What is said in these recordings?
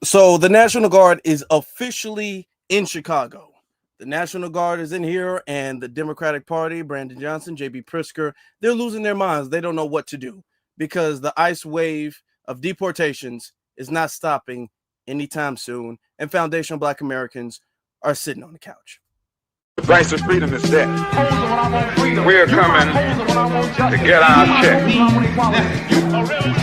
So the National Guard is officially in Chicago. The National Guard is in here, and the Democratic Party, Brandon Johnson, J.B. Pritzker, they're losing their minds. They don't know what to do because the ice wave of deportations is not stopping anytime soon, and foundational Black Americans are sitting on the couch. The price of freedom is death. We're coming to get our check.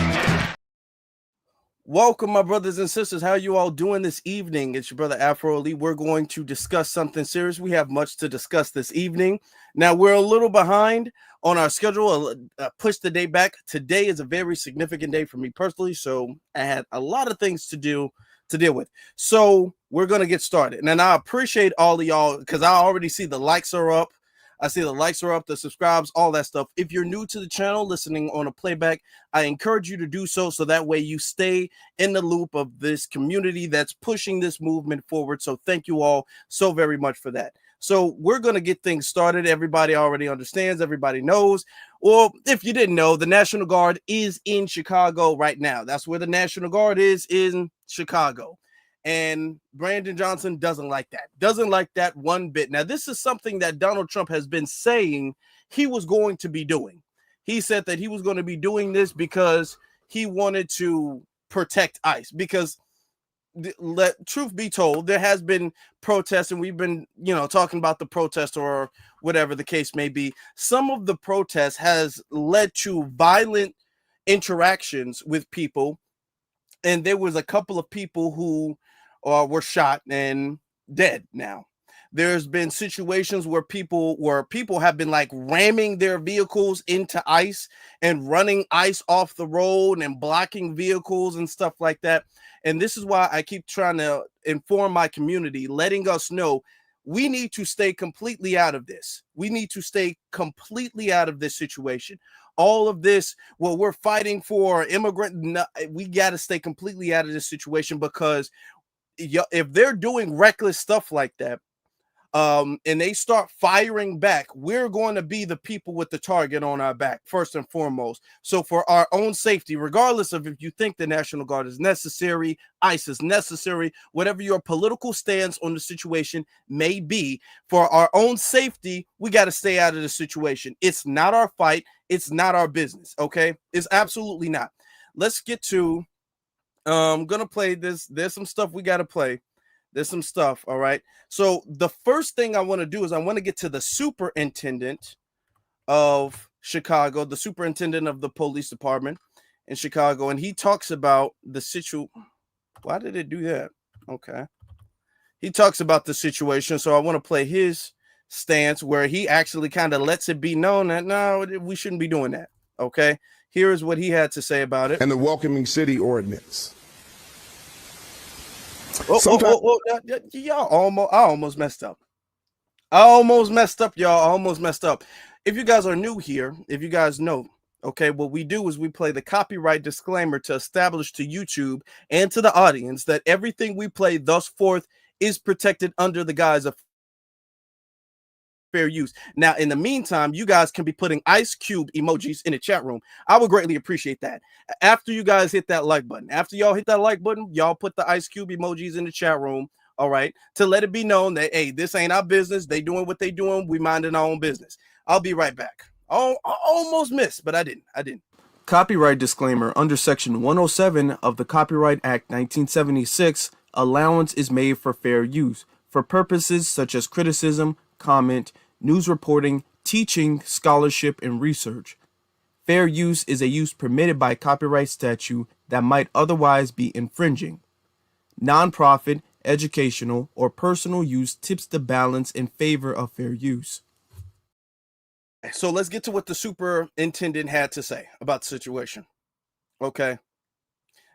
Welcome, my brothers and sisters. How are you all doing this evening? It's your brother Afro. We're going to discuss something serious. We have much to discuss this evening. Now, we're a little behind on our schedule. Push the day back. Today is a very significant day for me personally, so I had a lot of things to deal with. So we're going to get started. And I appreciate all of y'all because I already see the likes are up. I see the likes are up, the subscribes, all that stuff. If you're new to the channel, listening on a playback, I encourage you to do so that way you stay in the loop of this community that's pushing this movement forward. So thank you all so very much for that. So we're going to get things started. Everybody already understands. Everybody knows. Well, if you didn't know, the National Guard is in Chicago right now. That's where the National Guard is in Chicago. And Brandon Johnson doesn't like that one bit. Now, this is something that Donald Trump has been saying he was going to be doing. He said that he was going to be doing this because he wanted to protect ICE. Because, truth be told, there has been protests, and we've been, talking about the protest or whatever the case may be. Some of the protests has led to violent interactions with people. And there was a couple of people who were shot and dead. Now, there's been situations where people have been like ramming their vehicles into ICE and running ICE off the road and blocking vehicles and stuff like that. And this is why I keep trying to inform my community, letting us know we need to stay completely out of this. We need to stay completely out of this situation. All of this, well, we're fighting for immigrant. We got to stay completely out of this situation because if they're doing reckless stuff like that, and they start firing back, we're going to be the people with the target on our back, first and foremost. So for our own safety, regardless of if you think the National Guard is necessary, ICE is necessary, whatever your political stance on the situation may be, for our own safety, we got to stay out of the situation. It's not our fight. It's not our business. Okay. It's absolutely not. Let's get to, I'm going to play this. There's some stuff we got to play. There's some stuff. All right. So the first thing I want to do is I want to get to the superintendent of Chicago, the superintendent of the police department in Chicago. And he talks about the situation. Why did it do that? Okay. He talks about the situation. So I want to play his stance where he actually kind of lets it be known that no, we shouldn't be doing that. Okay. Here is what he had to say about it. And the welcoming city ordinance. Y'all I almost messed up. Y'all. I almost messed up. If you guys are new here, if you guys know, okay, what we do is we play the copyright disclaimer to establish to YouTube and to the audience that everything we play thus forth is protected under the guise of fair use. Now, in the meantime, you guys can be putting Ice Cube emojis in the chat room. I would greatly appreciate that. After you guys hit that like button, after y'all hit that like button, y'all put the Ice Cube emojis in the chat room. All right. To let it be known that, hey, this ain't our business. They doing what they doing. We minding our own business. I'll be right back. Oh, I almost missed, but I didn't. Copyright disclaimer. Under Section 107 of the Copyright Act 1976, allowance is made for fair use for purposes such as criticism, comment, news reporting, teaching, scholarship, and research. Fair use is a use permitted by copyright statute that might otherwise be infringing. Nonprofit, educational, or personal use tips the balance in favor of fair use. So let's get to what the superintendent had to say about the situation. Okay.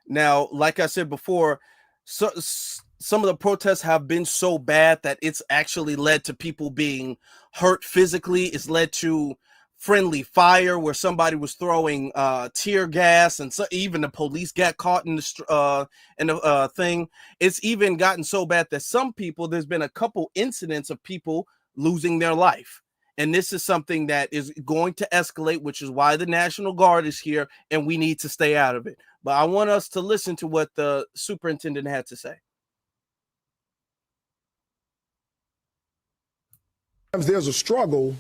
Now, like I said before, some of the protests have been so bad that it's actually led to people being hurt physically. It's led to friendly fire where somebody was throwing tear gas, and so even the police got caught in the thing. It's even gotten so bad that some people, there's been a couple incidents of people losing their life. And this is something that is going to escalate, which is why the National Guard is here, and we need to stay out of it. But I want us to listen to what the superintendent had to say. There's a struggle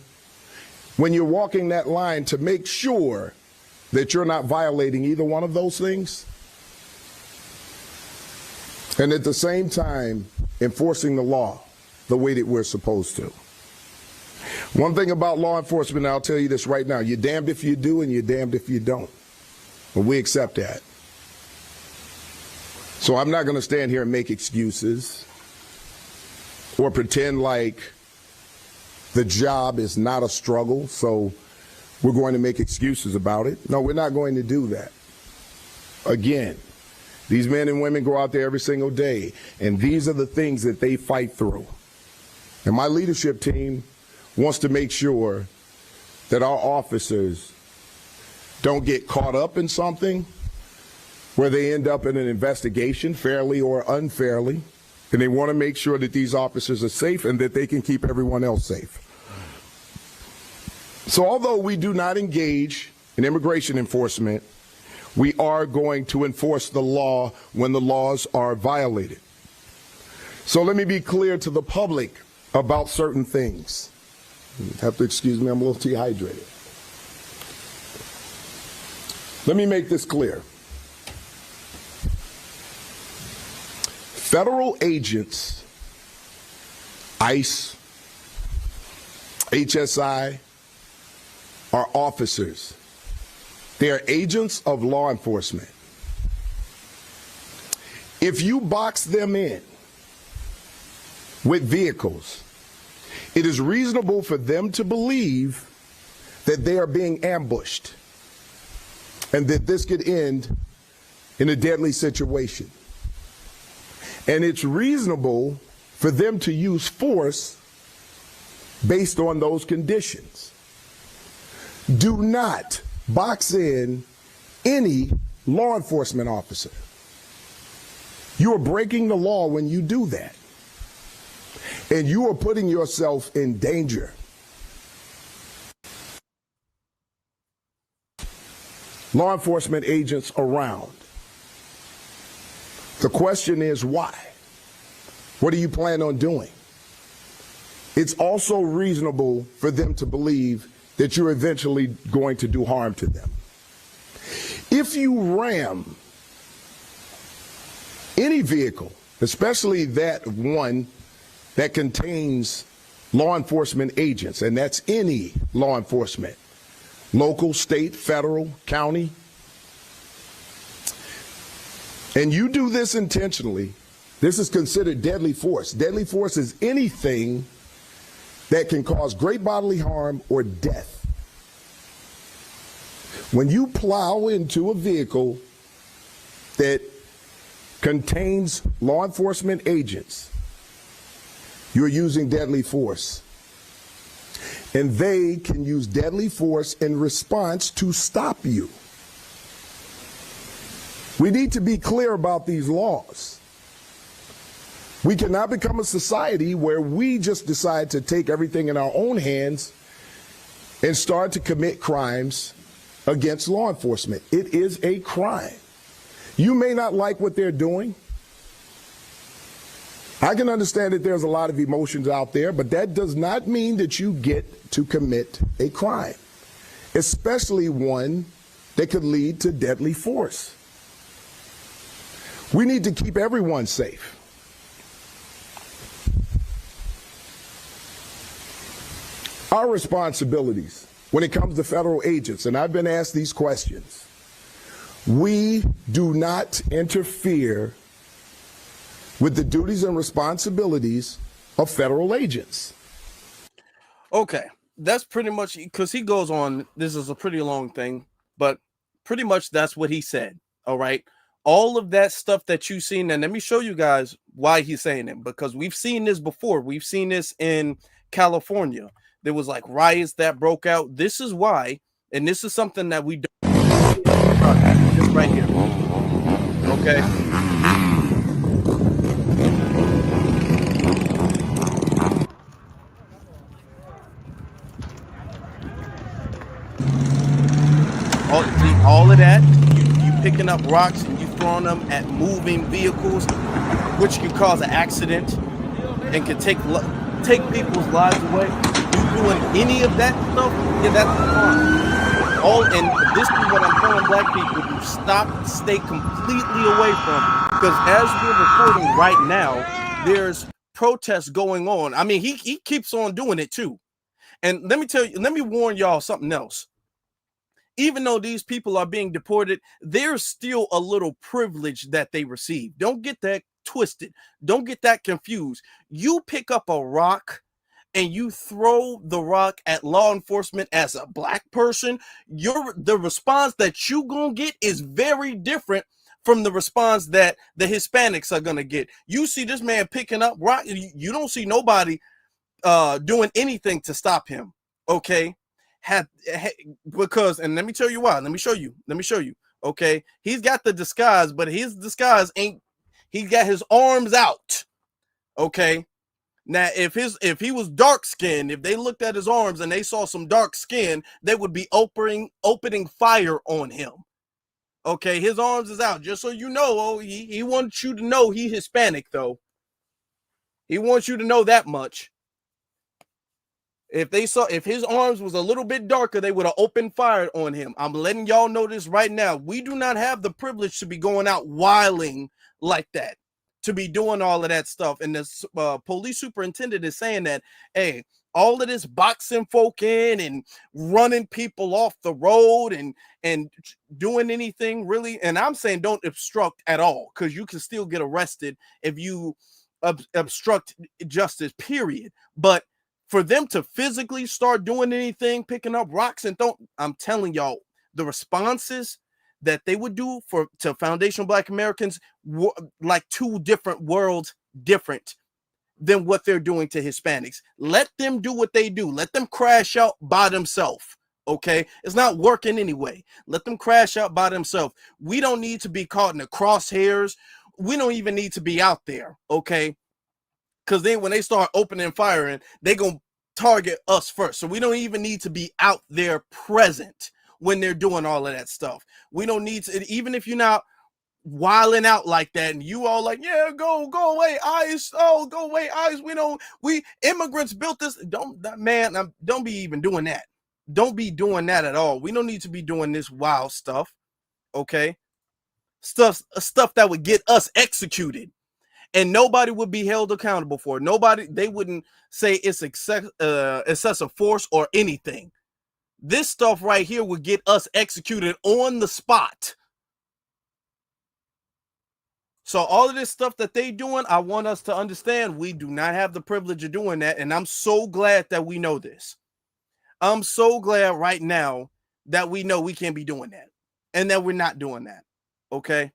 when you're walking that line to make sure that you're not violating either one of those things, and at the same time enforcing the law the way that we're supposed to. One thing about law enforcement, I'll tell you this right now, you're damned if you do and you're damned if you don't. But we accept that. So I'm not going to stand here and make excuses or pretend like the job is not a struggle, so we're going to make excuses about it. No, we're not going to do that. Again, these men and women go out there every single day, and these are the things that they fight through. And my leadership team wants to make sure that our officers don't get caught up in something where they end up in an investigation, fairly or unfairly, and they want to make sure that these officers are safe and that they can keep everyone else safe. So although we do not engage in immigration enforcement, we are going to enforce the law when the laws are violated. So let me be clear to the public about certain things. You have to excuse me, I'm a little dehydrated. Let me make this clear. Federal agents, ICE, HSI, are officers. They are agents of law enforcement. If you box them in with vehicles, it is reasonable for them to believe that they are being ambushed and that this could end in a deadly situation. And it's reasonable for them to use force based on those conditions. Do not box in any law enforcement officer. You are breaking the law when you do that. And you are putting yourself in danger. Law enforcement agents around. The question is why? What do you plan on doing? It's also reasonable for them to believe that you're eventually going to do harm to them. If you ram any vehicle, especially that one that contains law enforcement agents, and that's any law enforcement, local, state, federal, county, and you do this intentionally, this is considered deadly force. Deadly force is anything that can cause great bodily harm or death. When you plow into a vehicle that contains law enforcement agents, you're using deadly force. And they can use deadly force in response to stop you. We need to be clear about these laws. We cannot become a society where we just decide to take everything in our own hands and start to commit crimes against law enforcement. It is a crime. You may not like what they're doing. I can understand that there's a lot of emotions out there, but that does not mean that you get to commit a crime, especially one that could lead to deadly force. We need to keep everyone safe. Our responsibilities when it comes to federal agents, and I've been asked these questions, we do not interfere with the duties and responsibilities of federal agents. Okay, that's pretty much, because he goes on, this is a pretty long thing, but pretty much that's what he said, all right? All of that stuff that you've seen, and let me show you guys why he's saying it, because we've seen this before. We've seen this in California. There was like riots that broke out. This is why, and this is something that we don't this right here. Okay. up rocks and you throwing them at moving vehicles, which can cause an accident and can take people's lives away. You doing any of that stuff, yeah, that's fine. And this is what I'm telling black people to stay completely away from. Because as we're recording right now, there's protests going on. I mean, he keeps on doing it too. And let me warn y'all something else. Even though these people are being deported, there's still a little privilege that they receive. Don't get that twisted. Don't get that confused. You pick up a rock and you throw the rock at law enforcement as a black person, the response that you gonna get is very different from the response that the Hispanics are gonna get. You see this man picking up rock, you don't see nobody doing anything to stop him. Okay, because, and let me tell you why. Let me show you. Okay, he's got the disguise, but his disguise ain't. He got his arms out. Okay. Now, if he was dark skinned, if they looked at his arms and they saw some dark skin, they would be opening fire on him. Okay, his arms is out, just so you know. Oh, he wants you to know he Hispanic, though. He wants you to know that much. If his arms was a little bit darker, they would have opened fire on him. I'm letting y'all know this right now. We do not have the privilege to be going out wilding like that, to be doing all of that stuff. And the police superintendent is saying that, hey, all of this boxing folk in and running people off the road and doing anything really. And I'm saying don't obstruct at all, because you can still get arrested if you obstruct justice, period. But for them to physically start doing anything, picking up rocks and I'm telling y'all, the responses that they would do to foundational Black Americans were like two different worlds, different than what they're doing to Hispanics. Let them do what they do. Let them crash out by themselves. Okay, it's not working anyway. Let them crash out by themselves. We don't need to be caught in the crosshairs. We don't even need to be out there. Okay. Because then when they start opening fire, they're going to target us first. So we don't even need to be out there present when they're doing all of that stuff. We don't need to, even if you're not wilding out like that and you all like, yeah, go away, ICE. Oh, go away, ICE. We immigrants built this. Don't be even doing that. Don't be doing that at all. We don't need to be doing this wild stuff. Okay. Stuff that would get us executed. And nobody would be held accountable for it. They wouldn't say it's excessive force or anything. This stuff right here would get us executed on the spot. So all of this stuff that they doing, I want us to understand we do not have the privilege of doing that. And I'm so glad that we know this. I'm so glad right now that we know we can't be doing that and that we're not doing that. Okay.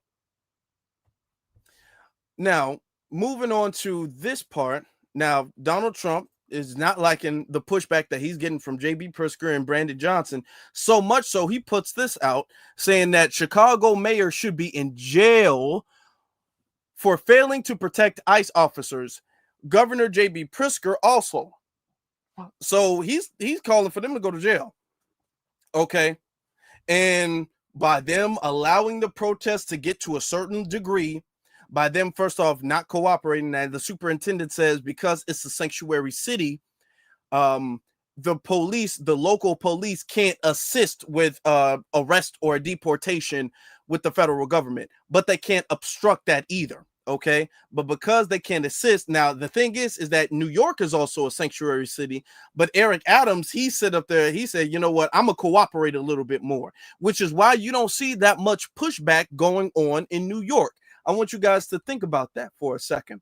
Now, moving on to this part. Now, Donald Trump is not liking the pushback that he's getting from J.B. Pritzker and Brandon Johnson, so much so he puts this out saying that Chicago mayor should be in jail for failing to protect ICE officers. Governor J.B. Pritzker also. So he's calling for them to go to jail. Okay. And by them allowing the protests to get to a certain degree, by them, first off, not cooperating, and the superintendent says because it's a sanctuary city, the local police can't assist with arrest or deportation with the federal government, but they can't obstruct that either. Okay, but because they can't assist, now the thing is that New York is also a sanctuary city, but Eric Adams, he sit up there, he said, you know what, I'm gonna cooperate a little bit more, which is why you don't see that much pushback going on in New York. I want you guys to think about that for a second.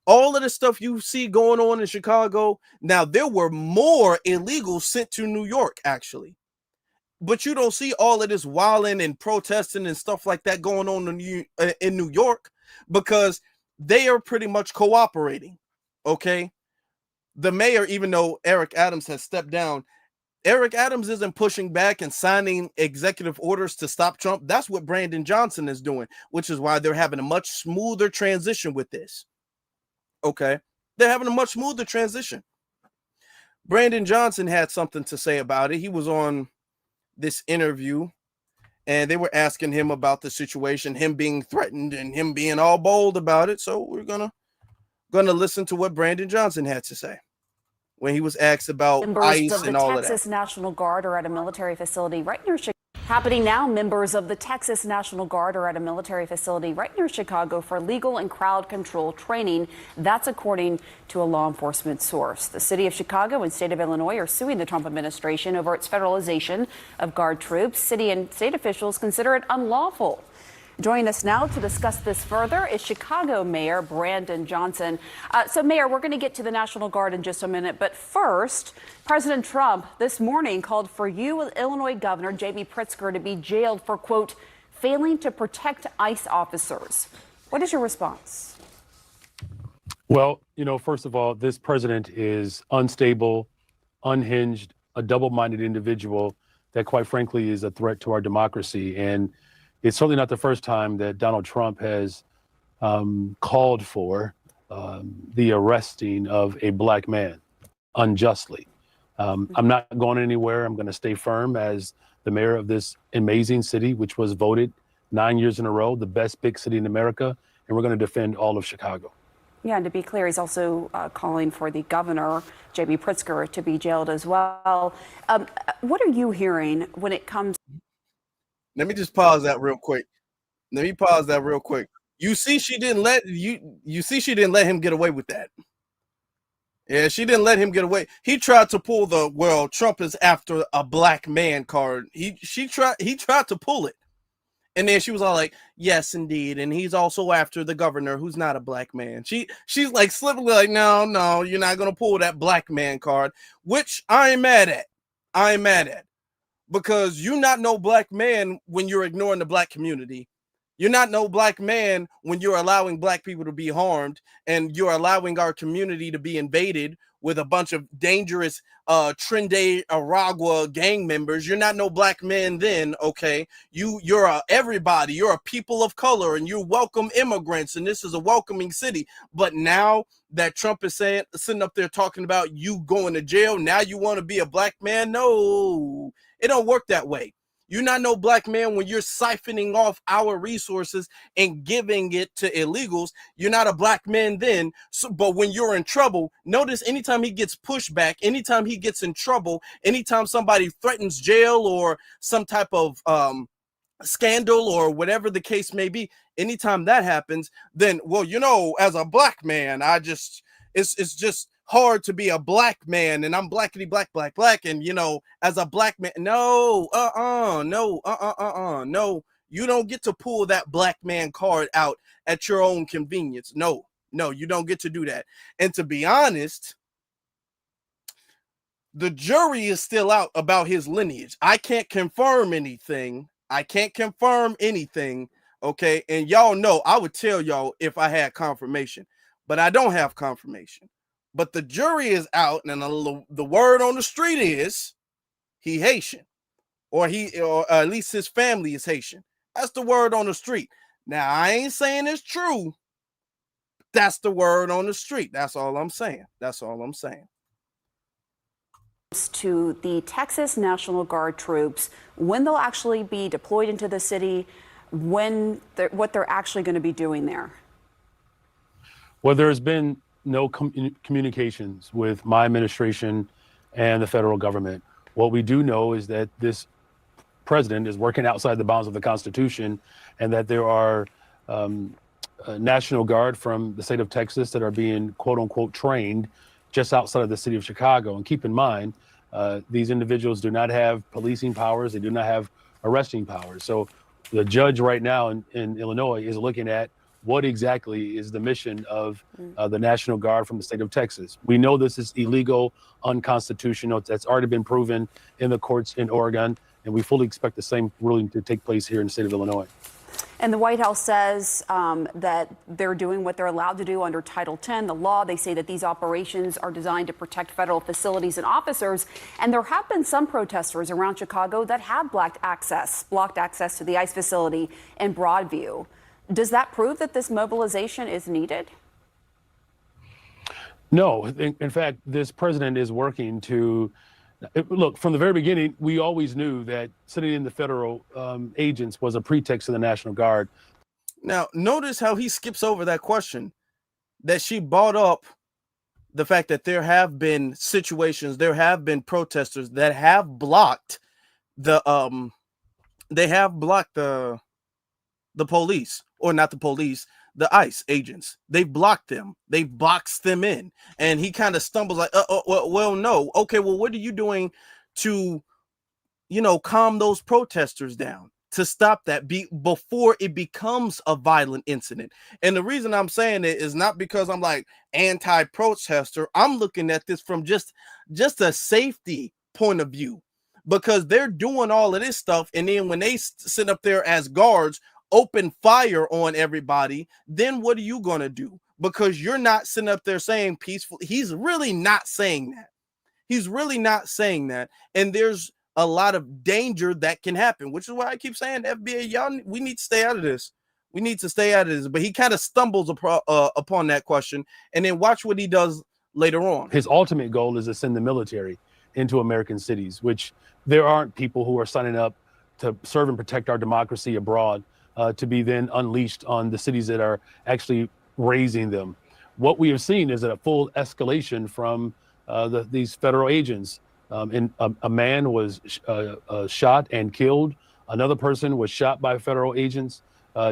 All of the stuff you see going on in Chicago, now there were more illegals sent to New York, actually. But you don't see all of this wilding and protesting and stuff like that going on in New York because they are pretty much cooperating, okay? The mayor, even though Eric Adams has stepped down, Eric Adams isn't pushing back and signing executive orders to stop Trump. That's what Brandon Johnson is doing, which is why they're having a much smoother transition with this. Okay, they're having a much smoother transition. Brandon Johnson had something to say about it. He was on this interview and they were asking him about the situation, him being threatened and him being all bold about it. So we're gonna listen to what Brandon Johnson had to say when he was asked about Members ICE of the and all Texas of that. National Guard are at a military facility right near Chicago. Happening now, members of the Texas National Guard are at a military facility right near Chicago for legal and crowd control training. That's according to a law enforcement source. The city of Chicago and state of Illinois are suing the Trump administration over its federalization of Guard troops. City and state officials consider it unlawful. Joining us now to discuss this further is Chicago Mayor Brandon Johnson. So, Mayor, we're going to get to the National Guard in just a minute. But first, President Trump this morning called for you, Illinois Governor J.B. Pritzker, to be jailed for, quote, failing to protect ICE officers. What is your response? Well, first of all, this president is unstable, unhinged, a double-minded individual that, quite frankly, is a threat to our democracy. And it's certainly not the first time that Donald Trump has called for the arresting of a black man unjustly. I'm not going anywhere. I'm going to stay firm as the mayor of this amazing city, which was voted 9 years in a row the best big city in America, and we're going to defend all of Chicago. Yeah, and to be clear, he's also calling for the governor, J.B. Pritzker, to be jailed as well. What are you hearing when it comes? Let me just pause that real quick. You see, she didn't let him get away with that. Yeah, she didn't let him get away. He tried to pull Trump is after a black man card. He tried to pull it. And then she was all like, yes, indeed. And he's also after the governor, who's not a black man. She's like slipping like, no, you're not going to pull that black man card, which I ain't mad at. Because you're not no black man when you're ignoring the black community. You're not no black man when you're allowing black people to be harmed and you're allowing our community to be invaded with a bunch of dangerous Trinidad Aragua gang members. You're not no black man then, okay? You're everybody. You're a people of color and you welcome immigrants and this is a welcoming city. But now that Trump is sitting up there talking about you going to jail, now you want to be a black man? No. It don't work that way. You're not no black man when you're siphoning off our resources and giving it to illegals. You're not a black man then. But when you're in trouble, notice anytime he gets pushed back, anytime he gets in trouble, anytime somebody threatens jail or some type of scandal or whatever the case may be, anytime that happens, then, well, as a black man, it's just hard to be a black man and I'm blackity black, and as a black man, no, you don't get to pull that black man card out at your own convenience. No, you don't get to do that. And to be honest, the jury is still out about his lineage. I can't confirm anything. Okay, and y'all know I would tell y'all if I had confirmation, but I don't have confirmation. But the jury is out, and the word on the street is he Haitian, or at least his family is Haitian. That's the word on the street. Now, I ain't saying it's true. That's the word on the street. That's all I'm saying. To the Texas National Guard troops, when they'll actually be deployed into the city, what they're actually going to be doing there. Well, there's been no communications with my administration and the federal government. What we do know is that this president is working outside the bounds of the Constitution and that there are National Guard from the state of Texas that are being, quote unquote, trained just outside of the city of Chicago. And keep in mind, these individuals do not have policing powers. They do not have arresting powers. So the judge right now in Illinois is looking at what exactly is the mission of the National Guard from the state of Texas. We know this is illegal, unconstitutional. That's already been proven in the courts in Oregon, and we fully expect the same ruling to take place here in the state of Illinois. And the White House says that they're doing what they're allowed to do under Title X, the law. They say that these operations are designed to protect federal facilities and officers. And there have been some protesters around Chicago that have blocked access to the ICE facility in Broadview. Does that prove that this mobilization is needed? No. In fact, this president is working to Look, from the very beginning, we always knew that sending in the federal agents was a pretext to the National Guard. Now, notice how he skips over that question that she brought up, the fact that there have been situations, there have been protesters that have blocked the police, or not the police, the ICE agents. They've blocked them. They've boxed them in. And he kind of stumbles like, well, no. Okay, well, what are you doing to, calm those protesters down, to stop that before it becomes a violent incident? And the reason I'm saying it is not because I'm like anti-protester. I'm looking at this from just a safety point of view, because they're doing all of this stuff. And then when they sit up there as guards, open fire on everybody, then what are you going to do? Because you're not sitting up there saying peaceful. He's really not saying that. He's really not saying that. And there's a lot of danger that can happen, which is why I keep saying, FBI, y'all, we need to stay out of this. We need to stay out of this. But he kind of stumbles upon that question, and then watch what he does later on. His ultimate goal is to send the military into American cities, which there aren't people who are signing up to serve and protect our democracy abroad to be then unleashed on the cities that are actually raising them. What we have seen is a full escalation from these federal agents. And a man was shot and killed. Another person was shot by federal agents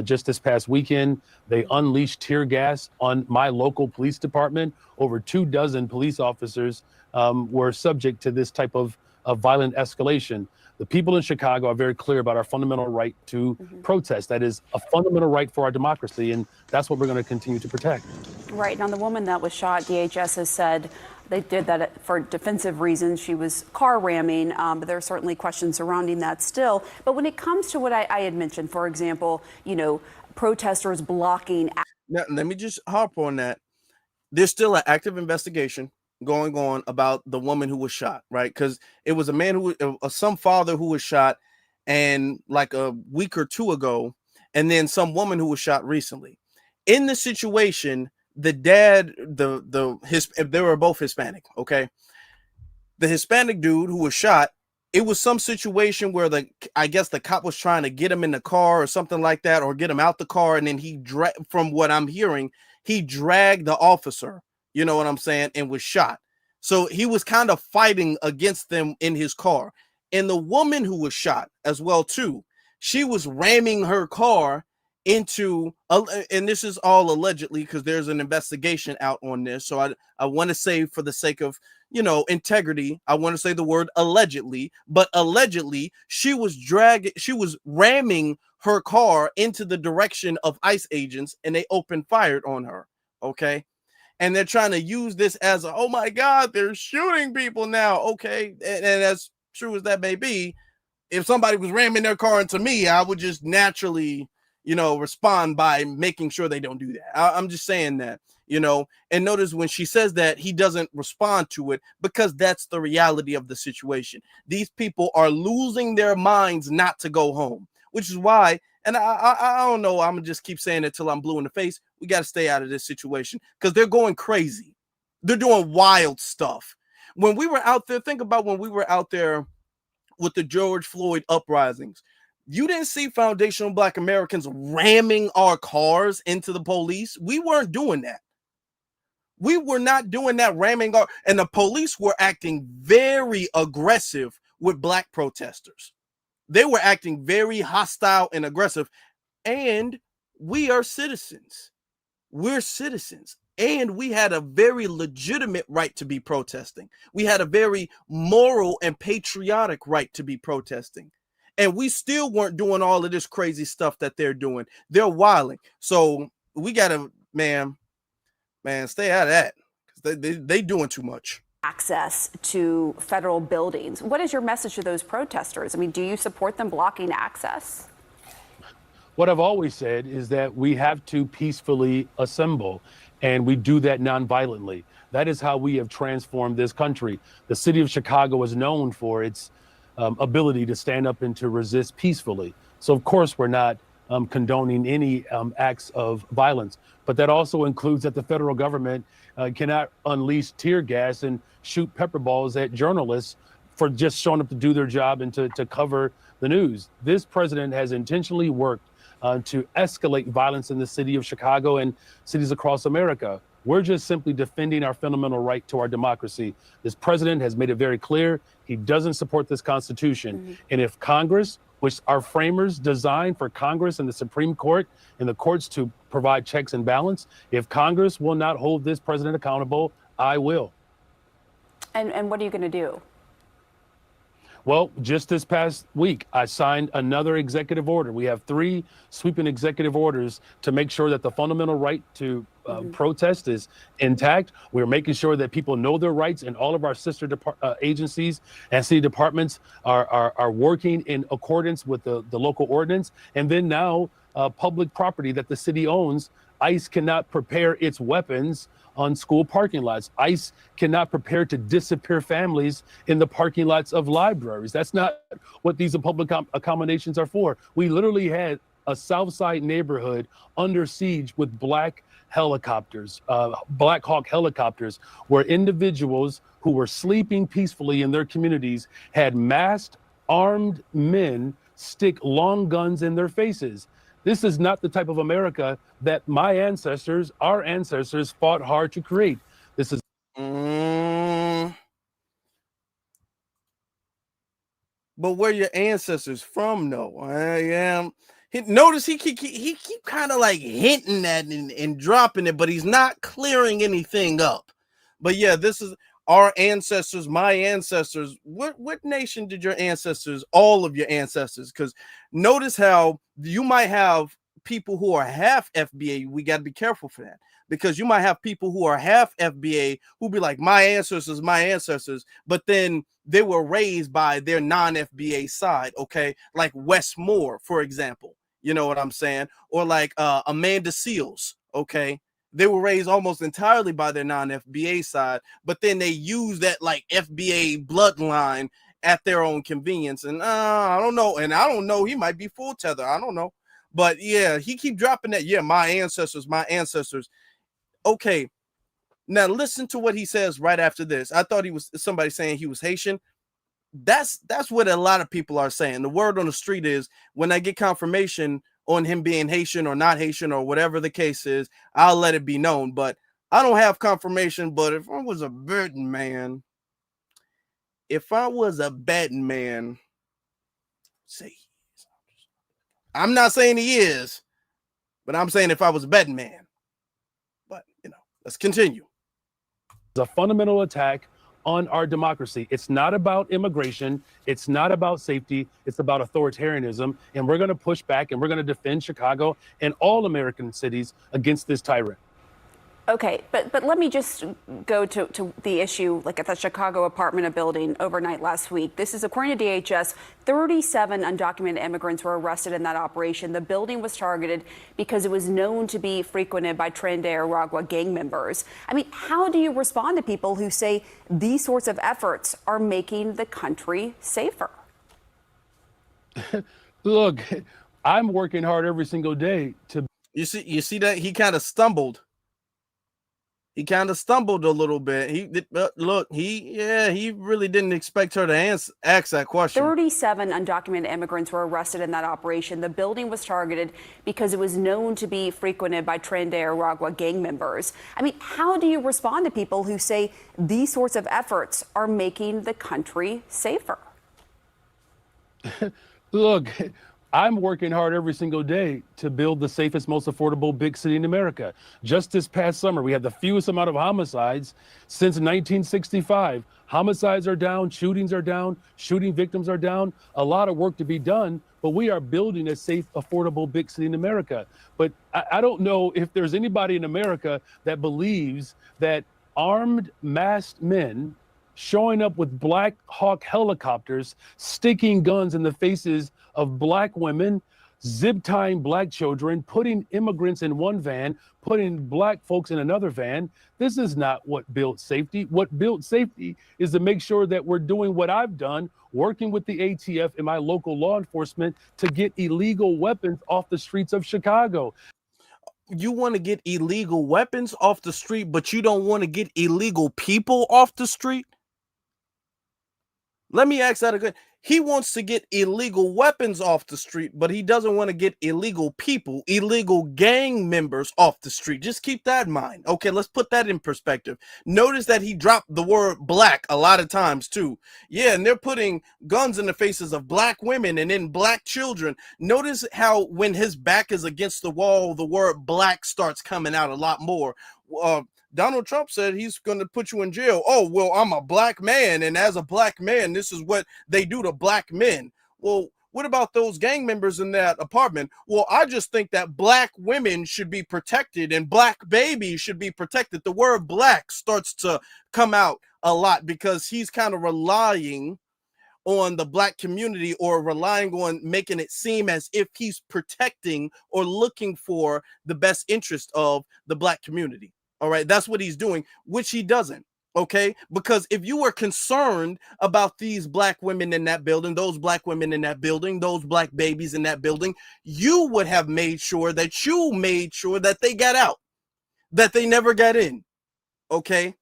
just this past weekend. They unleashed tear gas on my local police department. Over 24 police officers were subject to this type of violent escalation. The people in Chicago are very clear about our fundamental right to protest. That is a fundamental right for our democracy, and that's what we're going to continue to protect. Right. Now, the woman that was shot, DHS has said they did that for defensive reasons. She was car ramming, but there are certainly questions surrounding that still. But when it comes to what I had mentioned, for example, protesters blocking. Now, let me just hop on that. There's still an active investigation going on about the woman who was shot, right? Because it was a man some father who was shot, and like a week or two ago, and then some woman who was shot recently. In the situation, the dad, they were both Hispanic, okay? The Hispanic dude who was shot, it was some situation where I guess the cop was trying to get him in the car or something like that, or get him out the car, and then from what I'm hearing, he dragged the officer, you know what I'm saying, and was shot. So he was kind of fighting against them in his car. And the woman who was shot as well too, she was ramming her car into, and this is all allegedly because there's an investigation out on this. So I want to say, for the sake of, integrity, I want to say the word allegedly, but allegedly she was ramming her car into the direction of ICE agents, and they opened fire on her. Okay. And they're trying to use this as oh my God, they're shooting people now. Okay. And as true as that may be, if somebody was ramming their car into me, I would just naturally, respond by making sure they don't do that. I'm just saying that, and notice when she says that, he doesn't respond to it, because that's the reality of the situation. These people are losing their minds not to go home, which is why, and I don't know, I'm gonna just keep saying it till I'm blue in the face. We got to stay out of this situation, because they're going crazy. They're doing wild stuff. When we were out there, think about when we were out there with the George Floyd uprisings. You didn't see foundational Black Americans ramming our cars into the police. We weren't doing that. We were not doing that, ramming and the police were acting very aggressive with Black protesters. They were acting very hostile and aggressive. And we are citizens. We're citizens. And we had a very legitimate right to be protesting. We had a very moral and patriotic right to be protesting. And we still weren't doing all of this crazy stuff that they're doing. They're wilding. So we got to, man, stay out of that, because they doing too much. Access to federal buildings. What is your message to those protesters? I mean, do you support them blocking access? What I've always said is that we have to peacefully assemble, and we do that nonviolently. That is how we have transformed this country. The city of Chicago is known for its ability to stand up and to resist peacefully. So of course we're not condoning any acts of violence, but that also includes that the federal government cannot unleash tear gas and shoot pepper balls at journalists for just showing up to do their job and to cover the news. This president has intentionally worked to escalate violence in the city of Chicago and cities across America. We're just simply defending our fundamental right to our democracy. This president has made it very clear he doesn't support this Constitution. And if Congress, which our framers designed for Congress and the Supreme Court and the courts to provide checks and balance, if Congress will not hold this president accountable, I will. And what are you going to do? Well, just this past week, I signed another executive order. We have 3 sweeping executive orders to make sure that the fundamental right to protest is intact. We're making sure that people know their rights, and all of our sister agencies and city departments are working in accordance with the local ordinance. And then now, public property that the city owns, ICE cannot prepare its weapons on school parking lots. ICE cannot prepare to disappear families in the parking lots of libraries. That's not what these public accommodations are for. We literally had a South Side neighborhood under siege with Black helicopters, Black Hawk helicopters, where individuals who were sleeping peacefully in their communities had masked, armed men stick long guns in their faces. This is not the type of America that our ancestors fought hard to create. This is. But where your ancestors from, though? I am. Notice he keep kind of like hinting at and dropping it, but he's not clearing anything up. But yeah, this is our ancestors, my ancestors. What nation did your ancestors, all of your ancestors? Because notice how you might have people who are half FBA. We got to be careful for that, because you might have people who are half FBA who be like, my ancestors, but then they were raised by their non-FBA side. Okay, like Wes Moore, for example. You know what I'm saying? Or like Amanda Seals. Okay. They were raised almost entirely by their non-FBA side, but then they use that like FBA bloodline at their own convenience. And I don't know. And I don't know. He might be full tether. I don't know. But yeah, he keep dropping that. Yeah, my ancestors. Okay. Now listen to what he says right after this. I thought he was somebody saying he was Haitian. That's what a lot of people are saying. The word on the street is, when I get confirmation on him being Haitian or not Haitian or whatever the case is, I'll let it be known. But I don't have confirmation. But if I was a betting man, say he is. I'm not saying he is, but I'm saying if I was a betting man. But let's continue. It's a fundamental attack on our democracy. It's not about immigration. It's not about safety. It's about authoritarianism. And we're going to push back, and we're going to defend Chicago and all American cities against this tyrant. Okay, but let me just go to the issue, like at the Chicago apartment building overnight last week. This is, according to DHS, 37 undocumented immigrants were arrested in that operation. The building was targeted because it was known to be frequented by Tren de Aragua gang members. I mean, how do you respond to people who say these sorts of efforts are making the country safer? Look, I'm working hard every single day to. You see that he kind of stumbled. He kind of stumbled a little bit. He really didn't expect her to ask that question. 37 undocumented immigrants were arrested in that operation. The building was targeted because it was known to be frequented by Tren de Aragua gang members. I mean, how do you respond to people who say these sorts of efforts are making the country safer? Look, I'm working hard every single day to build the safest, most affordable big city in America. Just this past summer, we had the fewest amount of homicides since 1965. Homicides are down, shootings are down, shooting victims are down. A lot of work to be done, but we are building a safe, affordable big city in America. But I don't know if there's anybody in America that believes that armed, masked men showing up with Black Hawk helicopters, sticking guns in the faces of Black women, zip tying Black children, putting immigrants in one van, putting Black folks in another van. This is not what built safety. What built safety is to make sure that we're doing what I've done, working with the ATF and my local law enforcement to get illegal weapons off the streets of Chicago. You want to get illegal weapons off the street, but you don't want to get illegal people off the street? Let me ask that again. He wants to get illegal weapons off the street, but he doesn't want to get illegal people, illegal gang members off the street. Just keep that in mind. Okay, let's put that in perspective. Notice that he dropped the word black a lot of times too. Yeah, and they're putting guns in the faces of black women and in black children. Notice how when his back is against the wall, the word black starts coming out a lot more. Donald Trump said he's going to put you in jail. Oh, well, I'm a black man, and as a black man, this is what they do to black men. Well, what about those gang members in that apartment? Well, I just think that black women should be protected and black babies should be protected. The word black starts to come out a lot because he's kind of relying on the black community or relying on making it seem as if he's protecting or looking for the best interest of the black community. All right, that's what he's doing, which he doesn't. Okay, because if you were concerned about these black women in that building, those black women in that building, those black babies in that building, you would have made sure that they got out, that they never got in. Okay.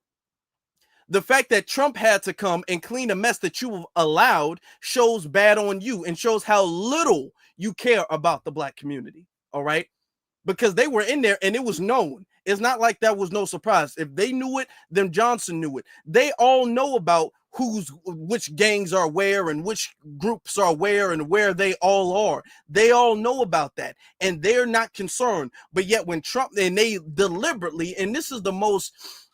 The fact that Trump had to come and clean a mess that you allowed shows bad on you and shows how little you care about the black community. All right. Because they were in there and it was known. It's not like that was no surprise. If they knew it, then Johnson knew it. They all know about which gangs are where and which groups are where and where they all are. They all know about that and they're not concerned. But yet when Trump, and they deliberately, and this is the most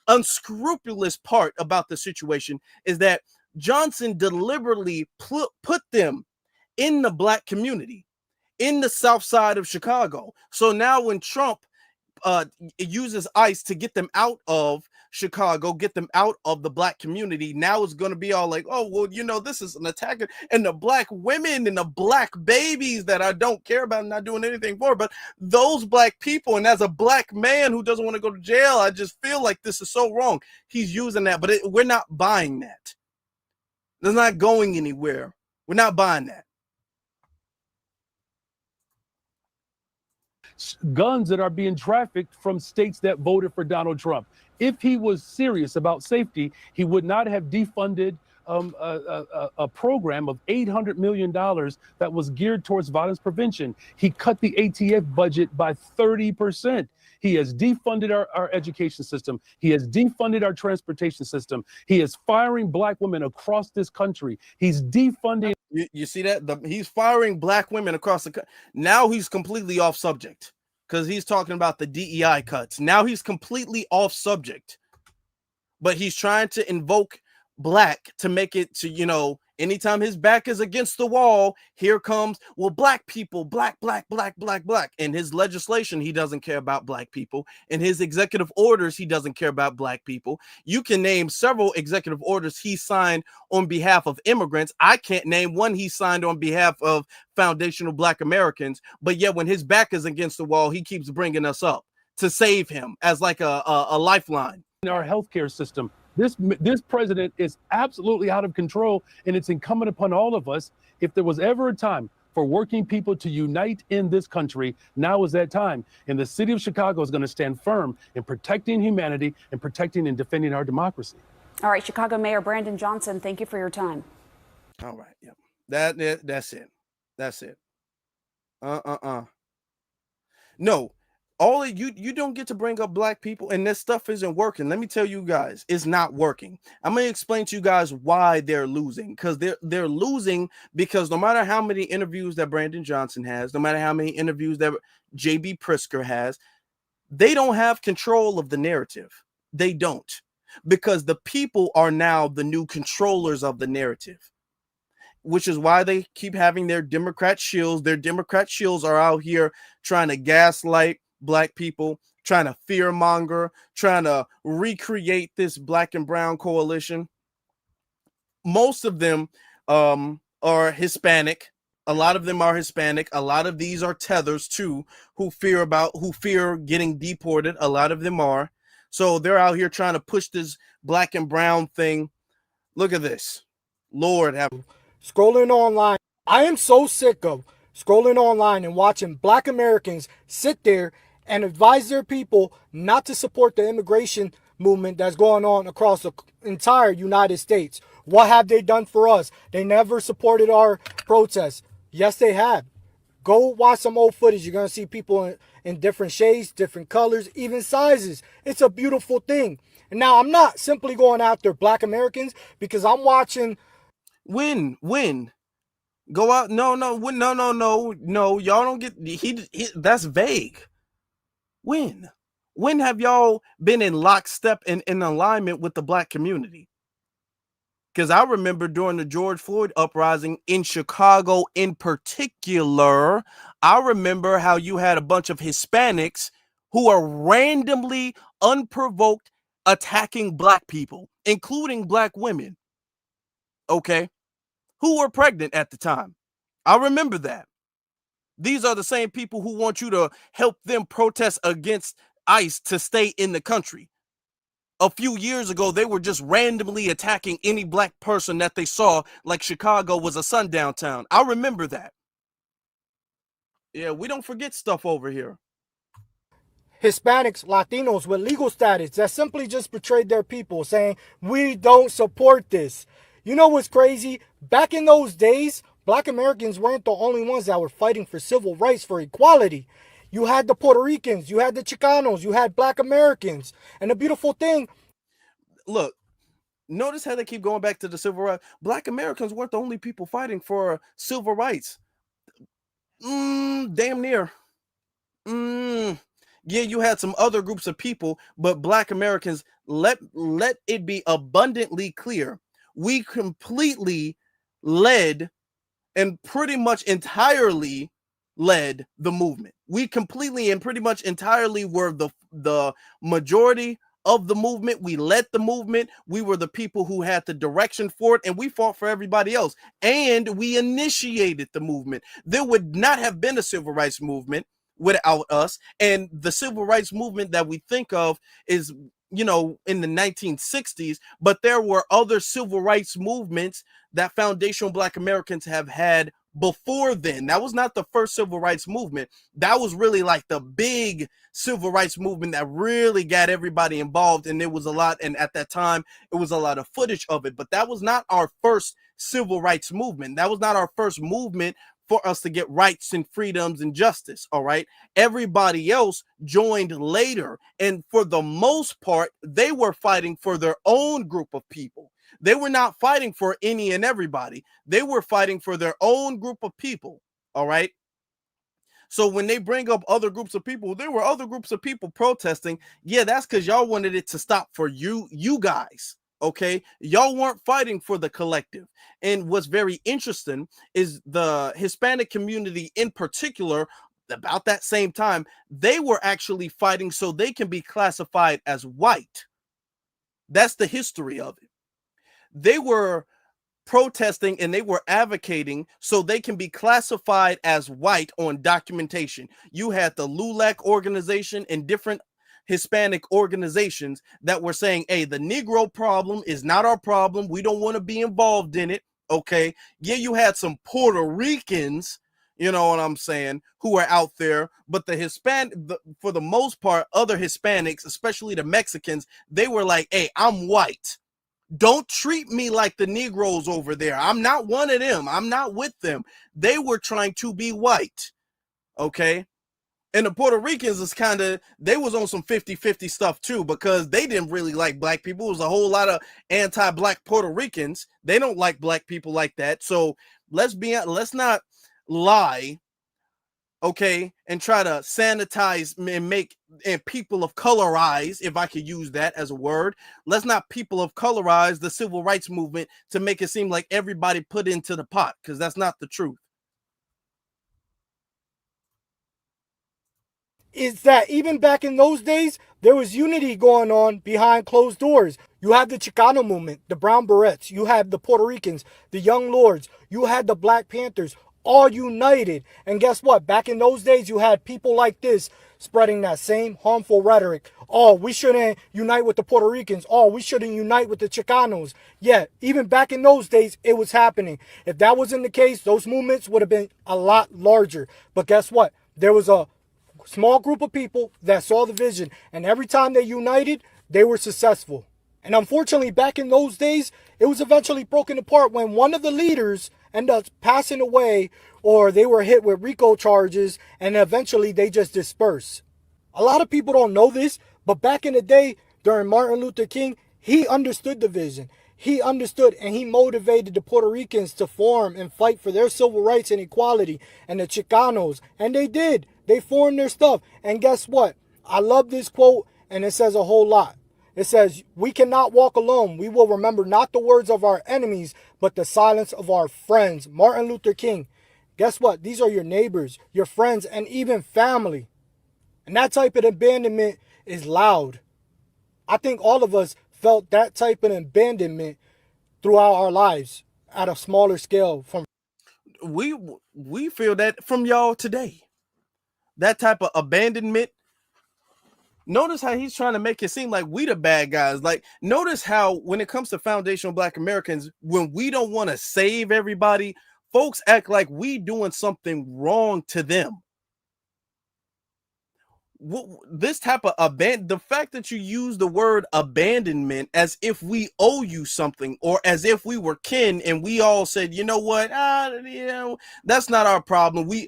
unscrupulous part about the situation, is that Johnson deliberately put them in the black community, in the south side of Chicago. So now when Trump uses ICE to get them out of Chicago, get them out of the black community, now it's going to be all like, oh, well, you know, this is an attack and the black women and the black babies that I don't care about and not doing anything for, but those black people. And as a black man who doesn't want to go to jail, I just feel like this is so wrong. He's using that, but we're not buying that. It's not going anywhere. We're not buying that. Guns that are being trafficked from states that voted for Donald Trump. If he was serious about safety, he would not have defunded a program of $800 million that was geared towards violence prevention. He cut the ATF budget by 30%. He has defunded our education system. He has defunded our transportation system. He is firing black women across this country. He's defunding. You see that? He's firing black women across the country. Now he's completely off subject because he's talking about the DEI cuts. Now he's completely off subject, but he's trying to invoke black to make it to, you know, anytime his back is against the wall, here comes, well, black people, black. In his legislation, he doesn't care about black people. In his executive orders, he doesn't care about black people. You can name several executive orders he signed on behalf of immigrants. I can't name one he signed on behalf of foundational black Americans. But yet when his back is against the wall, he keeps bringing us up to save him as like a lifeline. In our healthcare system, this president is absolutely out of control, and it's incumbent upon all of us. If there was ever a time for working people to unite in this country, now is that time. And the city of Chicago is going to stand firm in protecting humanity and protecting and defending our democracy. All right, Chicago Mayor Brandon Johnson, thank you for your time. All right, yeah, that's it. That's it. No. All of you don't get to bring up black people, and this stuff isn't working. Let me tell you guys, it's not working. I'm gonna explain to you guys why they're losing, because they're losing because no matter how many interviews that Brandon Johnson has, no matter how many interviews that JB Pritzker has, they don't have control of the narrative. They don't, because the people are now the new controllers of the narrative, which is why they keep having their Democrat shills. Their Democrat shills are out here trying to gaslight black people, trying to fearmonger, trying to recreate this black and brown coalition. Most of them are Hispanic. A lot of them are Hispanic. A lot of these are tethers too, who fear getting deported. A lot of them are. So they're out here trying to push this black and brown thing. Look at this. Lord have. Scrolling online. I am so sick of scrolling online and watching black Americans sit there and advise their people not to support the immigration movement that's going on across the entire United States. What have they done for us? They never supported our protests. Yes, they have. Go watch some old footage. You're going to see people in different shades, different colors, even sizes. It's a beautiful thing. And now I'm not simply going after black Americans because I'm watching. When? Go out? No. Y'all don't get that's vague. When? When have y'all been in lockstep and in alignment with the black community? Because I remember during the George Floyd uprising in Chicago in particular, I remember how you had a bunch of Hispanics who are randomly, unprovoked, attacking black people, including black women, okay, who were pregnant at the time. I remember that. These are the same people who want you to help them protest against ICE to stay in the country. A few years ago, they were just randomly attacking any black person that they saw, like Chicago was a sundown town. I remember that. Yeah, we don't forget stuff over here. Hispanics, Latinos with legal status that simply just betrayed their people, saying, we don't support this. You know what's crazy? Back in those days, black Americans weren't the only ones that were fighting for civil rights, for equality. You had the Puerto Ricans, you had the Chicanos, you had black Americans. And the beautiful thing, look, notice how they keep going back to the civil rights. Black Americans weren't the only people fighting for civil rights. Damn near. Yeah, you had some other groups of people, but black Americans, let it be abundantly clear, we completely led and pretty much entirely led the movement. We completely and pretty much entirely were the majority of the movement. We led the movement. We were the people who had the direction for it, and we fought for everybody else. And we initiated the movement. There would not have been a civil rights movement without us. And the civil rights movement that we think of is, in the 1960s, but there were other civil rights movements that foundational black Americans have had before then. That was not the first civil rights movement. That was really like the big civil rights movement that really got everybody involved. And there was a lot, and at that time, it was a lot of footage of it, but that was not our first civil rights movement. That was not our first movement for us to get rights and freedoms and justice. All right. Everybody else joined later. And for the most part, they were fighting for their own group of people. They were not fighting for any and everybody. They were fighting for their own group of people. All right. So when they bring up other groups of people, there were other groups of people protesting. Yeah, that's because y'all wanted it to stop for you guys. Okay, y'all weren't fighting for the collective. And what's very interesting is the Hispanic community in particular, about that same time, they were actually fighting so they can be classified as white. That's the history of it. They were protesting and they were advocating so they can be classified as white on documentation. You had the LULAC organization and different Hispanic organizations that were saying, hey, the Negro problem is not our problem. We don't want to be involved in it. Okay. Yeah, you had some Puerto Ricans, you know what I'm saying, who are out there, but for the most part, other Hispanics, especially the Mexicans, they were like, hey, I'm white. Don't treat me like the Negroes over there. I'm not one of them. I'm not with them. They were trying to be white. Okay. And the Puerto Ricans is they was on some 50-50 stuff too, because they didn't really like black people. It was a whole lot of anti-black Puerto Ricans. They don't like black people like that. So let's not lie, okay, and try to sanitize and make people of colorize, if I could use that as a word. Let's not people of colorize the civil rights movement to make it seem like everybody put into the pot, because that's not the truth. is that even back in those days, there was unity going on behind closed doors. You had the Chicano movement, the Brown Berets, you had the Puerto Ricans, the Young Lords, you had the Black Panthers, all united. And guess what? Back in those days, you had people like this spreading that same harmful rhetoric. Oh, we shouldn't unite with the Puerto Ricans. Oh, we shouldn't unite with the Chicanos. Yeah, even back in those days, it was happening. If that wasn't the case, those movements would have been a lot larger. But guess what? There was a small group of people that saw the vision, and every time they united, they were successful. And unfortunately, back in those days, it was eventually broken apart when one of the leaders ended up passing away, or they were hit with RICO charges, and eventually they just dispersed. A lot of people don't know this, but back in the day, during Martin Luther King, he understood the vision. He understood, and he motivated the Puerto Ricans to form and fight for their civil rights and equality, and the Chicanos. And they did. They formed their stuff. And guess what? I love this quote, and it says a whole lot. It says, "We cannot walk alone. We will remember not the words of our enemies, but the silence of our friends." Martin Luther King. Guess what? These are your neighbors, your friends, and even family. And that type of abandonment is loud. I think all of us felt that type of abandonment throughout our lives at a smaller scale. We feel that from y'all today. That type of abandonment. Notice how he's trying to make it seem like we the bad guys. Like, notice how when it comes to foundational Black Americans, when we don't want to save everybody, folks act like we doing something wrong to them. This type of the fact that you use the word abandonment as if we owe you something, or as if we were kin and we all said, you know what, that's not our problem. We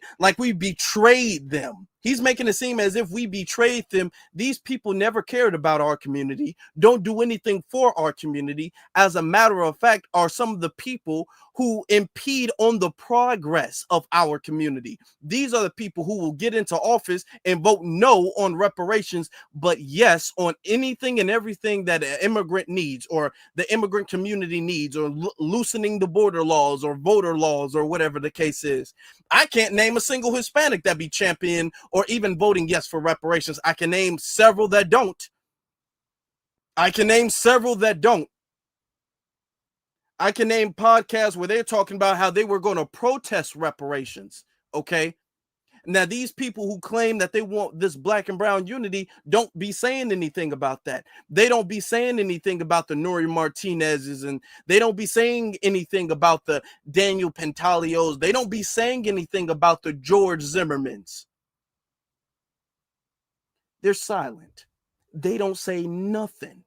betrayed them. He's making it seem as if we betrayed them. These people never cared about our community, don't do anything for our community. As a matter of fact, are some of the people who impede on the progress of our community. These are the people who will get into office and vote no on reparations, but yes on anything and everything that an immigrant needs, or the immigrant community needs, or loosening the border laws or voter laws, or whatever the case is. I can't name a single Hispanic that be champion or even voting yes for reparations. I can name several that don't. I can name podcasts where they're talking about how they were going to protest reparations. Okay. Now, these people who claim that they want this Black and brown unity don't be saying anything about that. They don't be saying anything about the Nori Martinez's, and they don't be saying anything about the Daniel Pantaleos. They don't be saying anything about the George Zimmermans. They're silent. They don't say nothing.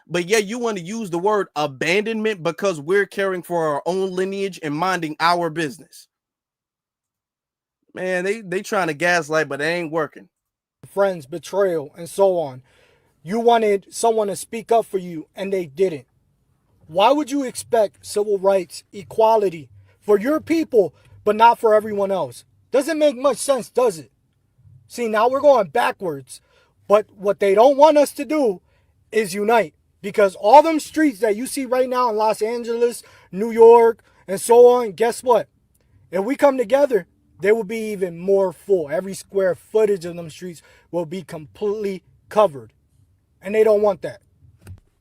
But yeah, you want to use the word abandonment because we're caring for our own lineage and minding our business. Man, they trying to gaslight, but they ain't working. Friends, betrayal, and so on. You wanted someone to speak up for you, and they didn't. Why would you expect civil rights, equality for your people, but not for everyone else? Doesn't make much sense, does it? See, now we're going backwards. But what they don't want us to do is unite. Because all them streets that you see right now in Los Angeles, New York, and so on, guess what? If we come together, they will be even more full. Every square footage of them streets will be completely covered. And they don't want that.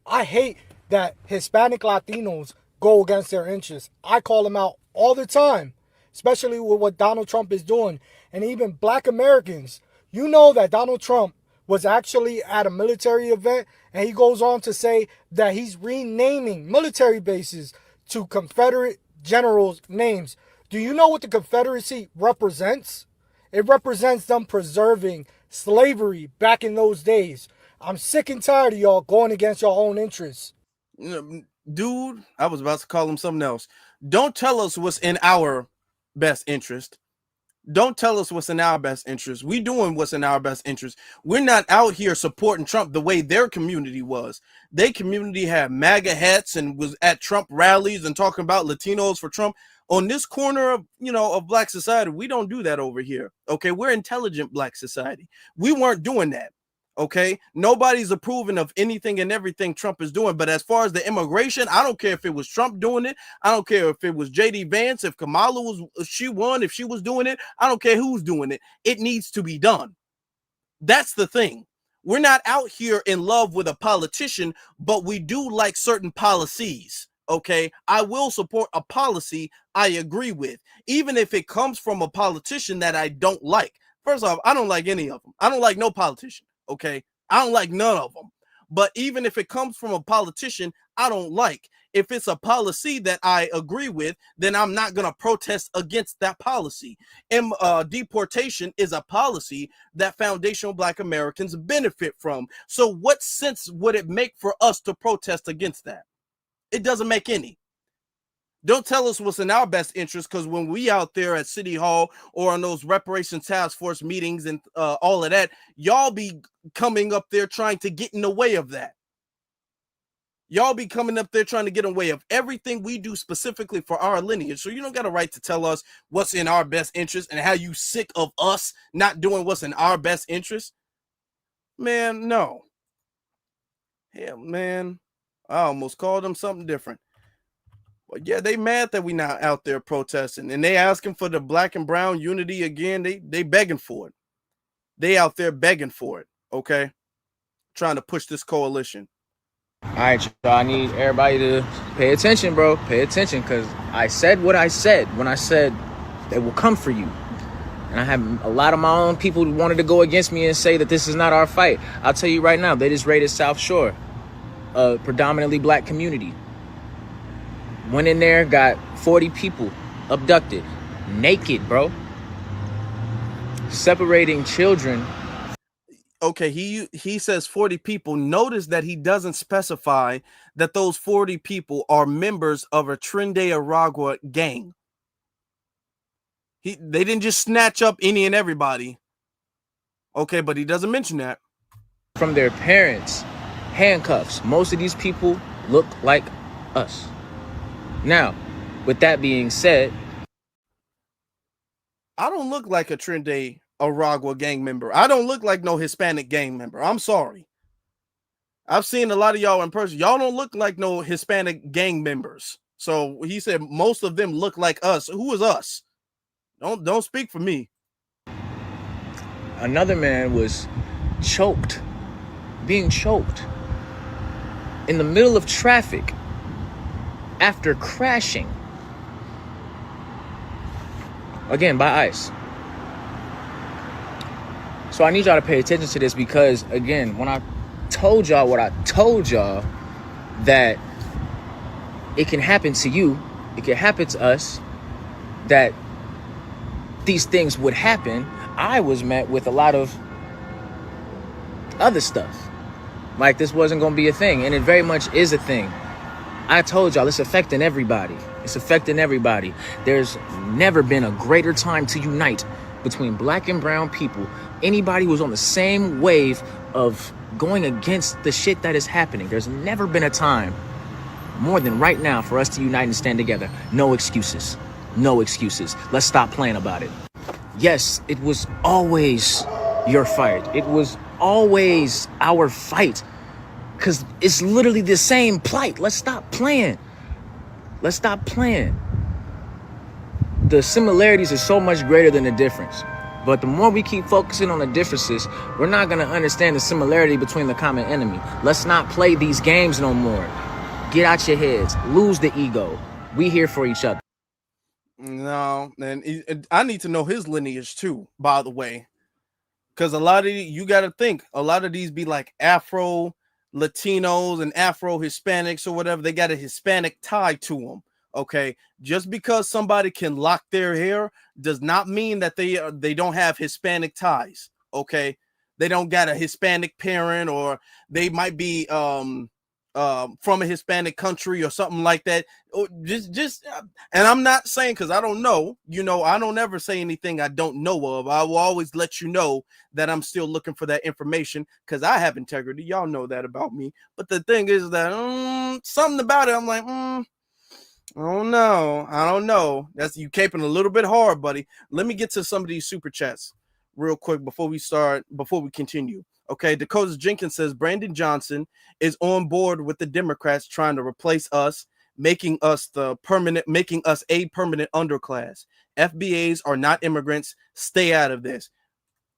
I hate that Hispanic Latinos go against their interests. I call them out all the time, especially with what Donald Trump is doing. And even Black Americans. You know that Donald Trump was actually at a military event, and he goes on to say that he's renaming military bases to Confederate generals' names. Do you know what the Confederacy represents? It represents them preserving slavery back in those days. I'm sick and tired of y'all going against your own interests. Dude, I was about to call him something else. Don't tell us what's in our best interest. Don't tell us what's in our best interest. We doing what's in our best interest. We're not out here supporting Trump the way their community was. Their community had MAGA hats and was at Trump rallies and talking about Latinos for Trump. On this corner of, of Black society, we don't do that over here. Okay, we're intelligent Black society. We weren't doing that. Okay, nobody's approving of anything and everything Trump is doing. But as far as the immigration, I don't care if it was Trump doing it. I don't care if it was JD Vance, if Kamala if she was doing it. I don't care who's doing it. It needs to be done. That's the thing. We're not out here in love with a politician, but we do like certain policies. Okay, I will support a policy I agree with, even if it comes from a politician that I don't like. First off, I don't like any of them. I don't like no politician. Okay, I don't like none of them. But even if it comes from a politician I don't like, If it's a policy that I agree with, then I'm not going to protest against that policy. And deportation is a policy that foundational Black Americans benefit from. So what sense would it make for us to protest against that? It doesn't make any. Don't tell us what's in our best interest, because when we out there at City Hall or on those reparations task force meetings and all of that, y'all be coming up there trying to get in the way of that. Y'all be coming up there trying to get in the way of everything we do specifically for our lineage. So you don't got a right to tell us what's in our best interest and how you sick of us not doing what's in our best interest. Man, no. Hell, man. I almost called them something different. But yeah, they mad that we not out there protesting, and they asking for the Black and brown unity again. They begging for it. They out there begging for it. Okay, trying to push this coalition. All right, y'all. I need everybody to pay attention, bro. Pay attention, because I said what I said when I said they will come for you. And I have a lot of my own people who wanted to go against me and say that this is not our fight. I'll tell you right now, they just raided South Shore, a predominantly Black community. Went in there, got 40 people abducted, naked, bro. Separating children. Okay, he says 40 people. Notice that he doesn't specify that those 40 people are members of a Trinidad Aragua gang. They didn't just snatch up any and everybody. Okay, but he doesn't mention that. From their parents, handcuffs. Most of these people look like us. Now, with that being said, I don't look like a Trinidad Aragua gang member. I don't look like no Hispanic gang member. I'm sorry. I've seen a lot of y'all in person. Y'all don't look like no Hispanic gang members. So he said most of them look like us. Who is us? Don't speak for me. another man was being choked in the middle of traffic after crashing. Again, by ICE. So I need y'all to pay attention to this, because again, when I told y'all what I told y'all, that it can happen to you, it can happen to us, that these things would happen, I was met with a lot of other stuff. Like this wasn't going to be a thing, and it very much is a thing. I told y'all it's affecting everybody. It's affecting everybody. There's never been a greater time to unite between black and brown people. Anybody who's on the same wave of going against the shit that is happening. There's never been a time more than right now for us to unite and stand together. No excuses. No excuses. Let's stop playing about it. Yes, it was always your fight. It was always our fight. Because it's literally the same plight. Let's stop playing. Let's stop playing. The similarities are so much greater than the difference. But the more we keep focusing on the differences, we're not going to understand the similarity between the common enemy. Let's not play these games no more. Get out your heads. Lose the ego. We here for each other. No, and I need to know his lineage too, by the way. Because a lot of you got to think, a lot of these be like Afro Latinos and Afro Hispanics or whatever. They got a Hispanic tie to them. Okay, just because somebody can lock their hair does not mean that they don't have Hispanic ties. Okay, they don't got a Hispanic parent, or they might be from a Hispanic country or something like that. Just and I'm not saying, because I don't know, I don't ever say anything I don't know of. I will always let you know that I'm still looking for that information, because I have integrity. Y'all know that about me. But the thing is that something about it, I'm like, I don't know. That's you caping a little bit hard, buddy. Let me get to some of these super chats real quick before we continue. Okay, Dakota Jenkins says Brandon Johnson is on board with the Democrats trying to replace us, making us a permanent underclass. FBAs are not immigrants. Stay out of this.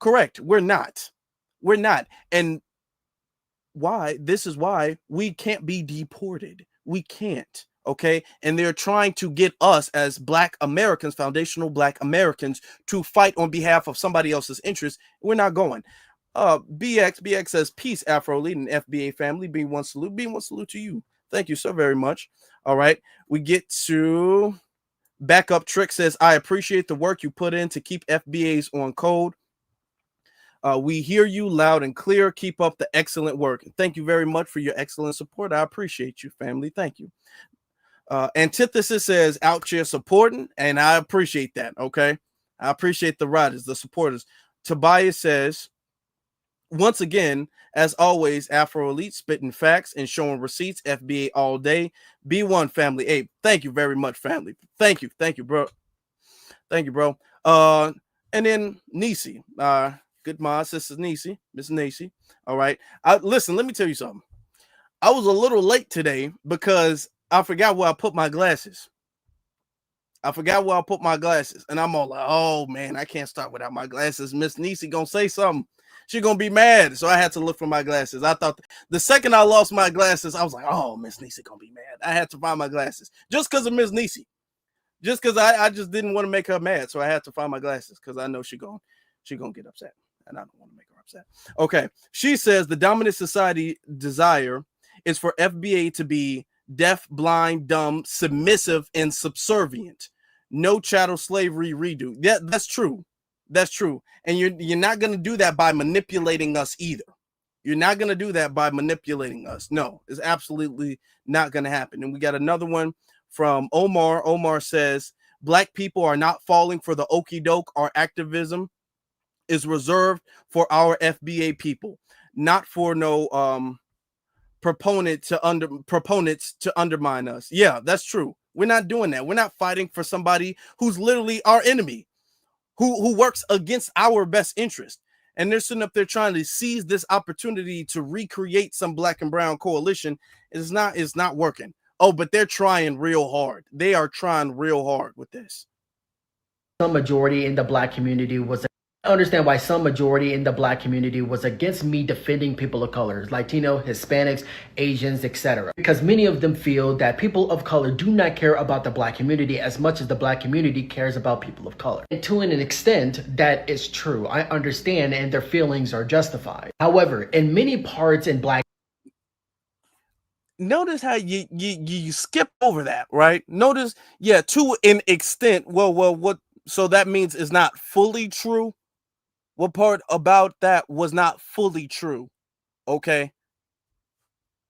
Correct. We're not. And why? This is why we can't be deported. We can't. Okay, and they're trying to get us as Black Americans, foundational Black Americans, to fight on behalf of somebody else's interests. We're not going. BX says peace, Afro leading FBA family. Being one salute to you. Thank you so very much. All right. We get to Backup Trick says, I appreciate the work you put in to keep FBAs on code. We hear you loud and clear. Keep up the excellent work. Thank you very much for your excellent support. I appreciate you, family. Thank you. Antithesis says, out here supporting, and I appreciate that. Okay. I appreciate the riders, the supporters. Tobias says, once again, as always, Afro Elite spitting facts and showing receipts. FBA all day. B1 family. Hey, thank you very much, family. Thank you, bro. Thank you, bro. And then Nisi, good my sister Nisi, Miss Nisi. All right. Listen, let me tell you something. I was a little late today because I forgot where I put my glasses. And I'm all like, oh man, I can't start without my glasses. Miss Nisi gonna say something. She's gonna be mad. So I had to look for my glasses. I thought the second I lost my glasses, I was like, oh, Miss Nisi gonna be mad. I had to find my glasses just because of Miss Nisi. Just because I just didn't want to make her mad. So I had to find my glasses because I know she gonna get upset. And I don't want to make her upset. Okay. She says the dominant society desire is for FBA to be deaf, blind, dumb, submissive, and subservient. No chattel slavery redo. Yeah, that's true. That's true. And you're not going to do that by manipulating us either. You're not going to do that by manipulating us. No, it's absolutely not going to happen. And we got another one from Omar. Omar says, Black people are not falling for the okie doke. Our activism is reserved for our FBA people, not for no proponents to undermine us. Yeah, that's true. We're not doing that. We're not fighting for somebody who's literally our enemy, who works against our best interest. And they're sitting up there trying to seize this opportunity to recreate some Black and brown coalition. It's not working. Oh, but they're trying real hard. They are trying real hard with this. Some majority in the Black community was understand why some majority in the Black community was against me defending people of color, Latino, Hispanics, Asians, etc. Because many of them feel that people of color do not care about the Black community as much as the Black community cares about people of color. And to an extent, that is true. I understand, and their feelings are justified. However, in many parts in Black, notice how you skip over that, right? Notice, yeah, to an extent. Well, what? So that means it's not fully true. What part about that was not fully true? Okay.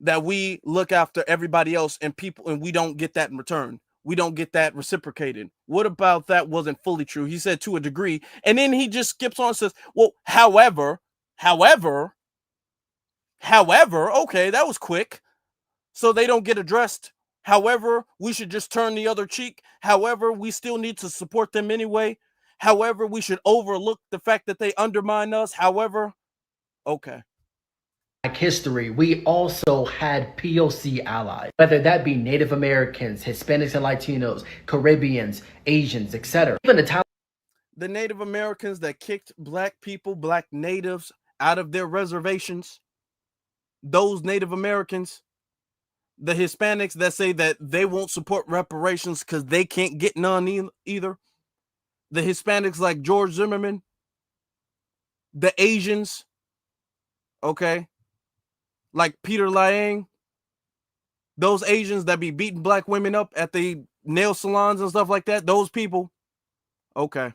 That we look after everybody else and people, and we don't get that in return. We don't get that reciprocated. What about that wasn't fully true? He said to a degree, and then he just skips on and says, well, however, okay, that was quick. So they don't get addressed. However, we should just turn the other cheek. However, we still need to support them anyway. However, we should overlook the fact that they undermine us. However, okay. Black history, we also had POC allies, whether that be Native Americans, Hispanics and Latinos, Caribbeans, Asians, etc. Even the Native Americans that kicked Black people, Black natives out of their reservations, those Native Americans, the Hispanics that say that they won't support reparations because they can't get none either. The Hispanics like George Zimmerman, the Asians, okay, like Peter Liang, those Asians that be beating Black women up at the nail salons and stuff like that, those people, okay.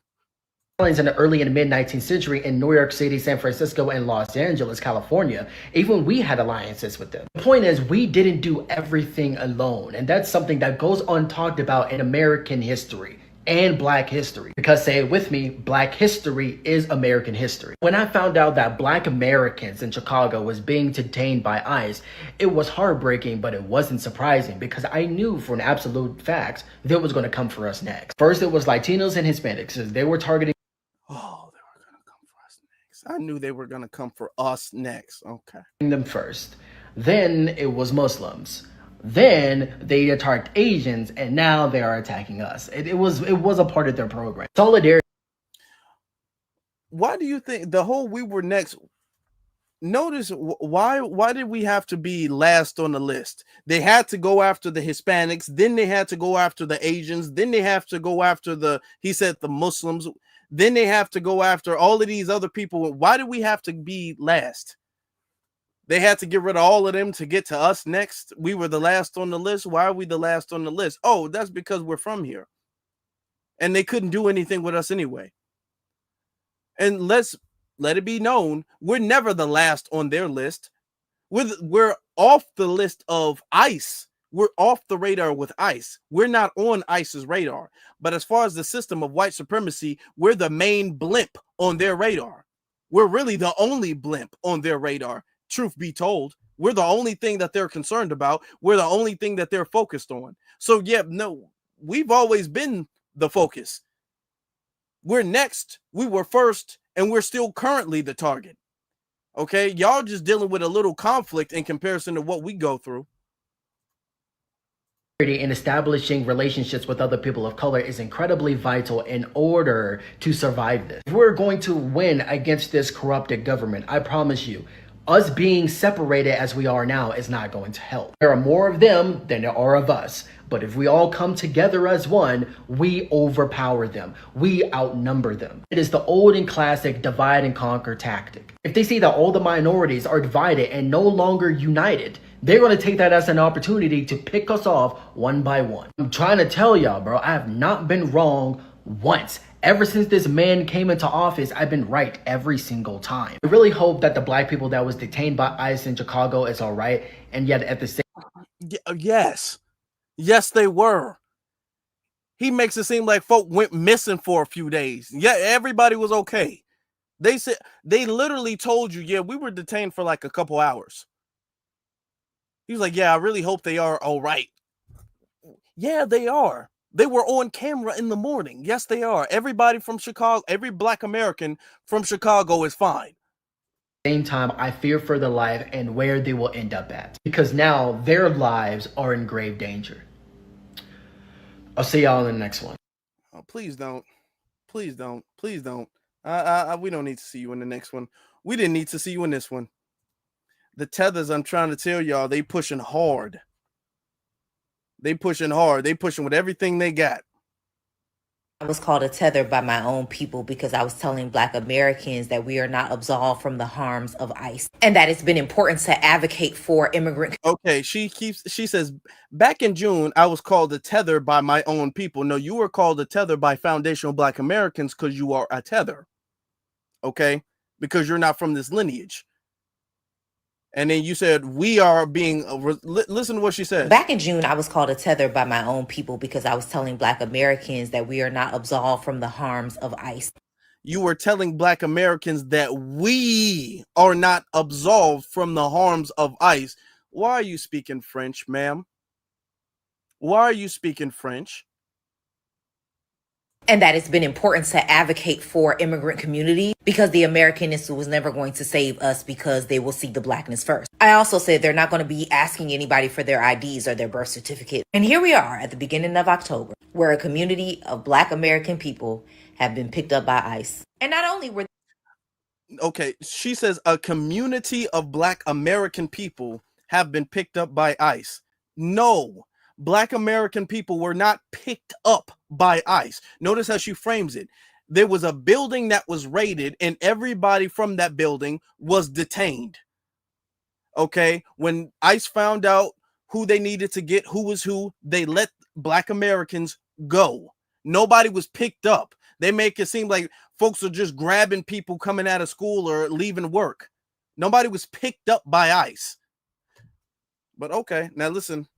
In the early and mid 19th century in New York City, San Francisco, and Los Angeles, California, even we had alliances with them. The point is, we didn't do everything alone, and that's something that goes untalked about in American history and Black history. Because, say it with me, Black history is American history. When I found out that Black Americans in Chicago was being detained by ICE, it was heartbreaking, but it wasn't surprising because I knew for an absolute fact they was going to come for us next. First, it was Latinos and Hispanics, as they were targeting. Oh, they were going to come for us next. I knew they were going to come for us next. Okay. Them first. Then it was Muslims. Then they attacked Asians, and now they are attacking us. It was a part of their program. Solidarity. Why do you think the whole we were next? Notice why did we have to be last on the list? They had to go after the Hispanics, then they had to go after the Asians, then they have to go after the Muslims, then they have to go after all of these other people. Why do we have to be last? They had to get rid of all of them to get to us next. We were the last on the list. Why are we the last on the list? Oh, that's because we're from here. And they couldn't do anything with us anyway. And let it be known, we're never the last on their list. We're off the list of ICE. We're off the radar with ICE. We're not on ICE's radar. But as far as the system of white supremacy, we're the main blimp on their radar. We're really the only blimp on their radar. Truth be told, we're the only thing that they're concerned about. We're the only thing that they're focused on. So, yeah, no, we've always been the focus. We're next, we were first, and we're still currently the target. Okay, y'all just dealing with a little conflict in comparison to what we go through. In establishing relationships with other people of color is incredibly vital in order to survive this. If we're going to win against this corrupted government, I promise you, us being separated as we are now is not going to help. There are more of them than there are of us. But if we all come together as one, we overpower them. We outnumber them. It is the old and classic divide and conquer tactic. If they see that all the minorities are divided and no longer united, they're going to take that as an opportunity to pick us off one by one. I'm trying to tell y'all, bro, I have not been wrong once. Ever since this man came into office, I've been right every single time. I really hope that the black people that was detained by ICE in Chicago is all right. And yet at the same Yes, they were. He makes it seem like folk went missing for a few days. Yeah, everybody was okay. They said they literally told you, yeah, we were detained for like a couple hours. He was like, yeah, I really hope they are all right. Yeah, they are. They were on camera in the morning. Yes, they are. Everybody from Chicago, every black American from Chicago is fine. Same time, I fear for their life and where they will end up at. Because now their lives are in grave danger. I'll see y'all in the next one. Oh, please don't. Please don't. Please don't. We don't need to see you in the next one. We didn't need to see you in this one. The tethers, I'm trying to tell y'all, they pushing hard. They pushing hard. They pushing with everything they got. I was called a tether by my own people because I was telling Black Americans that we are not absolved from the harms of ICE and that it's been important to advocate for immigrant. Okay, she says, back in June, I was called a tether by my own people. No, you were called a tether by foundational Black Americans because you are a tether. Okay, because you're not from this lineage. And then you said we are being, listen to what she said. Back in June, I was called a tether by my own people because I was telling Black Americans that we are not absolved from the harms of ICE. You were telling Black Americans that we are not absolved from the harms of ICE. Why are you speaking French, ma'am? Why are you speaking French? And that it's been important to advocate for immigrant community because the Americanness was never going to save us because they will see the blackness first. I also said they're not going to be asking anybody for their IDs or their birth certificate. And here we are at the beginning of October, where a community of Black American people have been picked up by ICE. And not only were... Okay, she says a community of Black American people have been picked up by ICE. No. Black American people were not picked up by ICE. Notice how she frames it. There was a building that was raided and everybody from that building was detained. Okay, when ICE found out who they needed to get, who was who, they let Black Americans go. Nobody was picked up. They make it seem like folks are just grabbing people coming out of school or leaving work. Nobody was picked up by ICE. But okay, now listen.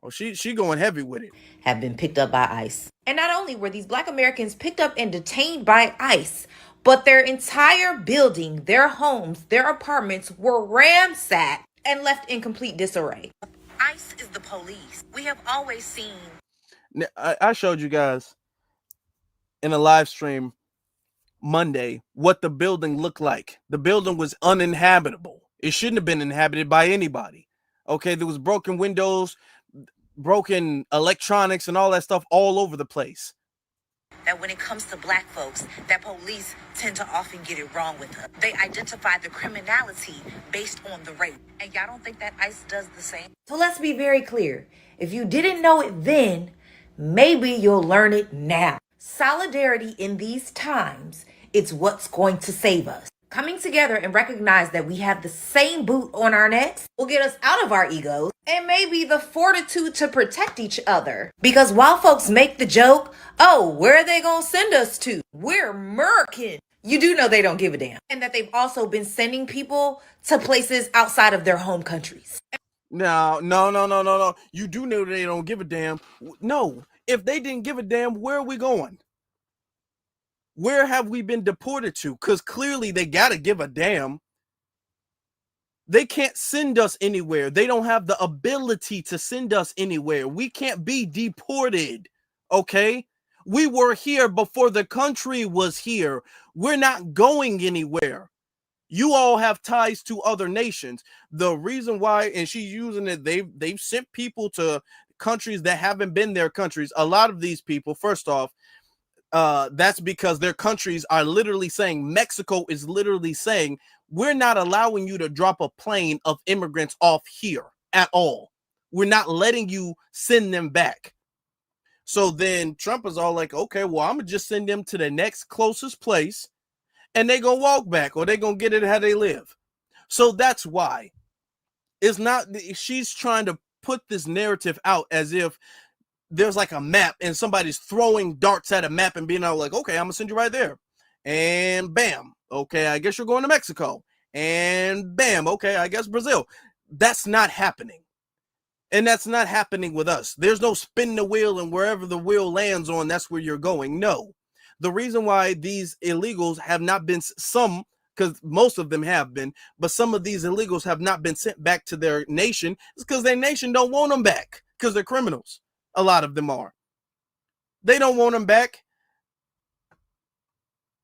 Oh, she going heavy with it. Have been picked up by ICE. And not only were these Black Americans picked up and detained by ICE, but their entire building, their homes, their apartments were ransacked and left in complete disarray. ICE is the police. We have always seen. Now, I showed you guys in a live stream Monday what the building looked like. The building was uninhabitable. It shouldn't have been inhabited by anybody. Okay, there was broken windows, broken electronics and all that stuff all over the place. That when it comes to Black folks, that police tend to often get it wrong with us. They identify the criminality based on the rape. And y'all don't think that ICE does the same? So let's be very clear. If you didn't know it then, maybe you'll learn it now. Solidarity in these times is what's going to save us. coming together and recognize that we have the same boot on our necks will get us out of our egos and maybe the fortitude to protect each other. Because while folks make the joke, oh, where are they gonna send us to? We're American. You do know they don't give a damn. And that they've also been sending people to places outside of their home countries. No. You do know they don't give a damn. No, if they didn't give a damn, where are we going? Where have we been deported to? Because clearly they got to give a damn. They can't send us anywhere. They don't have the ability to send us anywhere. We can't be deported, okay? We were here before the country was here. We're not going anywhere. You all have ties to other nations. The reason why, and she's using it, they've sent people to countries that haven't been their countries. A lot of these people, first off, that's because their countries are literally saying, Mexico is literally saying, we're not allowing you to drop a plane of immigrants off here at all. We're not letting you send them back. So then Trump is all like, okay, well, I'm going to just send them to the next closest place and they going to walk back or they going to get it how they live. So that's why it's not, she's trying to put this narrative out as if there's like a map and somebody's throwing darts at a map and being all like, okay, I'm gonna send you right there. And bam, okay, I guess you're going to Mexico. And bam, okay, I guess Brazil. That's not happening. And that's not happening with us. There's no spin the wheel and wherever the wheel lands on, that's where you're going. No. The reason why these illegals have not been, some, because most of them have been, but some of these illegals have not been sent back to their nation is because their nation don't want them back because they're criminals. A lot of them are. They don't want them back.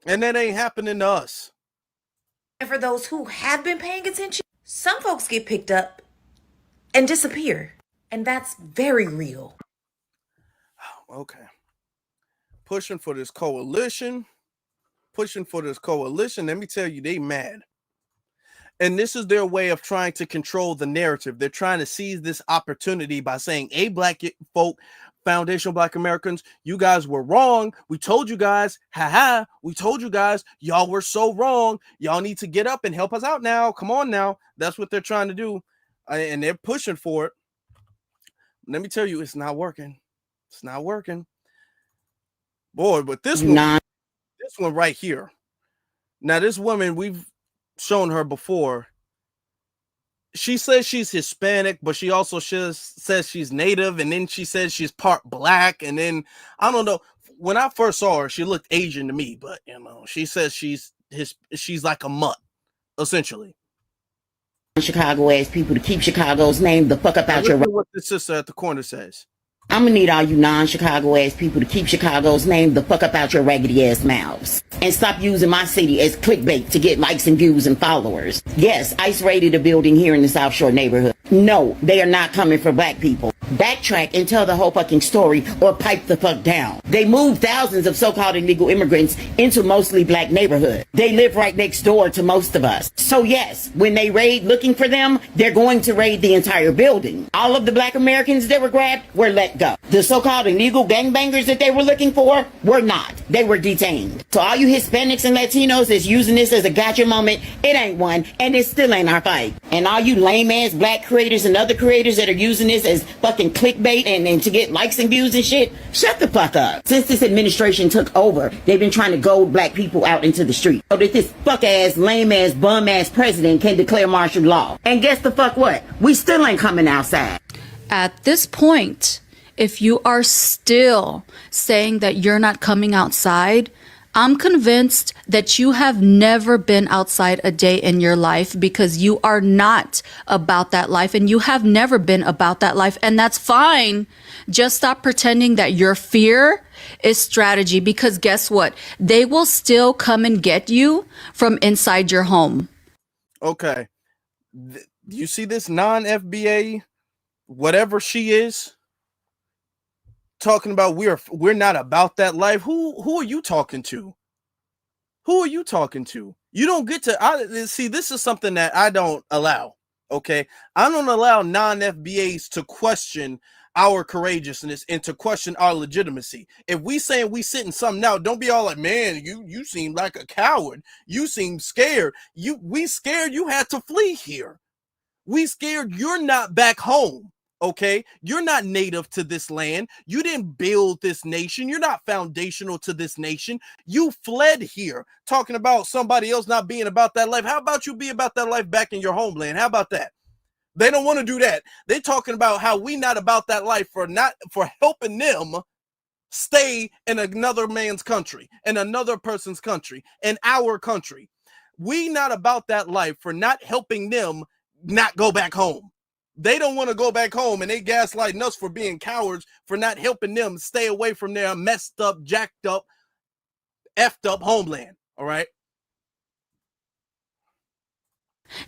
And that ain't happening to us. And for those who have been paying attention, some folks get picked up and disappear. And that's very real. Okay. Pushing for this coalition. Let me tell you, they mad. And this is their way of trying to control the narrative. They're trying to seize this opportunity by saying, hey, black folk, foundational black Americans, you guys were wrong. We told you guys, we told you guys, y'all were so wrong. Y'all need to get up and help us out now. Come on now. That's what they're trying to do. And they're pushing for it. Let me tell you, it's not working. It's not working. Boy, but this one right here. Now, this woman, we've shown her before. She says she's Hispanic, but she also says she's Native, and then she says she's part black, and then I don't know. When I first saw her, she looked Asian to me, but you know, she says she's like a mutt, essentially. Chicago ass people to keep Chicago's name the fuck up out your. What the sister at the corner says. I'm gonna need all you non-Chicago ass people to keep Chicago's name the fuck up out your raggedy ass mouths. And stop using my city as clickbait to get likes and views and followers. Yes, ICE raided a building here in the South Shore neighborhood. No, they are not coming for black people. Backtrack and tell the whole fucking story or pipe the fuck down. They moved thousands of so-called illegal immigrants into mostly black neighborhoods. They live right next door to most of us. So yes, when they raid looking for them, they're going to raid the entire building. All of the black Americans that were grabbed were let go. The so-called illegal gangbangers that they were looking for were not. They were detained. So all you Hispanics and Latinos that's using this as a gotcha moment, it ain't one, and it still ain't our fight. And all you lame-ass black creators and other creators that are using this as fucking clickbait and to get likes and views and shit, shut the fuck up. Since this administration took over, they've been trying to goad black people out into the street so that this fuck-ass, lame-ass, bum-ass president can declare martial law. And guess the fuck what? We still ain't coming outside. At this point, if you are still saying that you're not coming outside, I'm convinced that you have never been outside a day in your life because you are not about that life and you have never been about that life. And that's fine. Just stop pretending that your fear is strategy, because guess what? They will still come and get you from inside your home. Okay. You see this non-FBA, whatever she is, talking about we're not about that life. Who are you talking to? Who are you talking to? You don't get to see, this is something that I don't allow. Okay, I don't allow non-FBAs to question our courageousness and to question our legitimacy. If we saying we sitting something out, don't be all like, man, you seem like a coward. You seem scared. We scared you had to flee here. We scared you're not back home. Okay, you're not native to this land. You didn't build this nation. You're not foundational to this nation. You fled here, talking about somebody else not being about that life. How about you be about that life back in your homeland? How about that? They don't want to do that. They're talking about how we not about that life for helping them stay in another man's country, in another person's country, in our country. We not about that life for not helping them not go back home. They don't want to go back home, and they gaslighting us for being cowards, for not helping them stay away from their messed up, jacked up, effed up homeland. All right.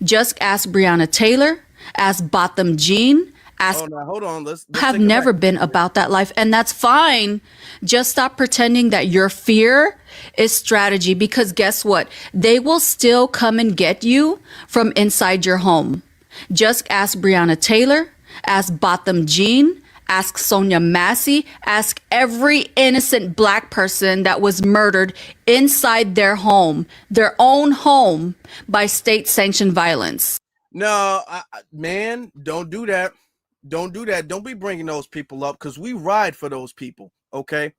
Just ask Breonna Taylor, ask Botham Jean, ask. Oh, now hold on. Let's have never been about that life, and that's fine. Just stop pretending that your fear is strategy, because guess what? They will still come and get you from inside your home. Just ask Breonna Taylor, ask Botham Jean, ask Sonia Massey, ask every innocent black person that was murdered inside their home, their own home, by state-sanctioned violence. No, man, don't do that. Don't do that. Don't be bringing those people up, because we ride for those people, okay?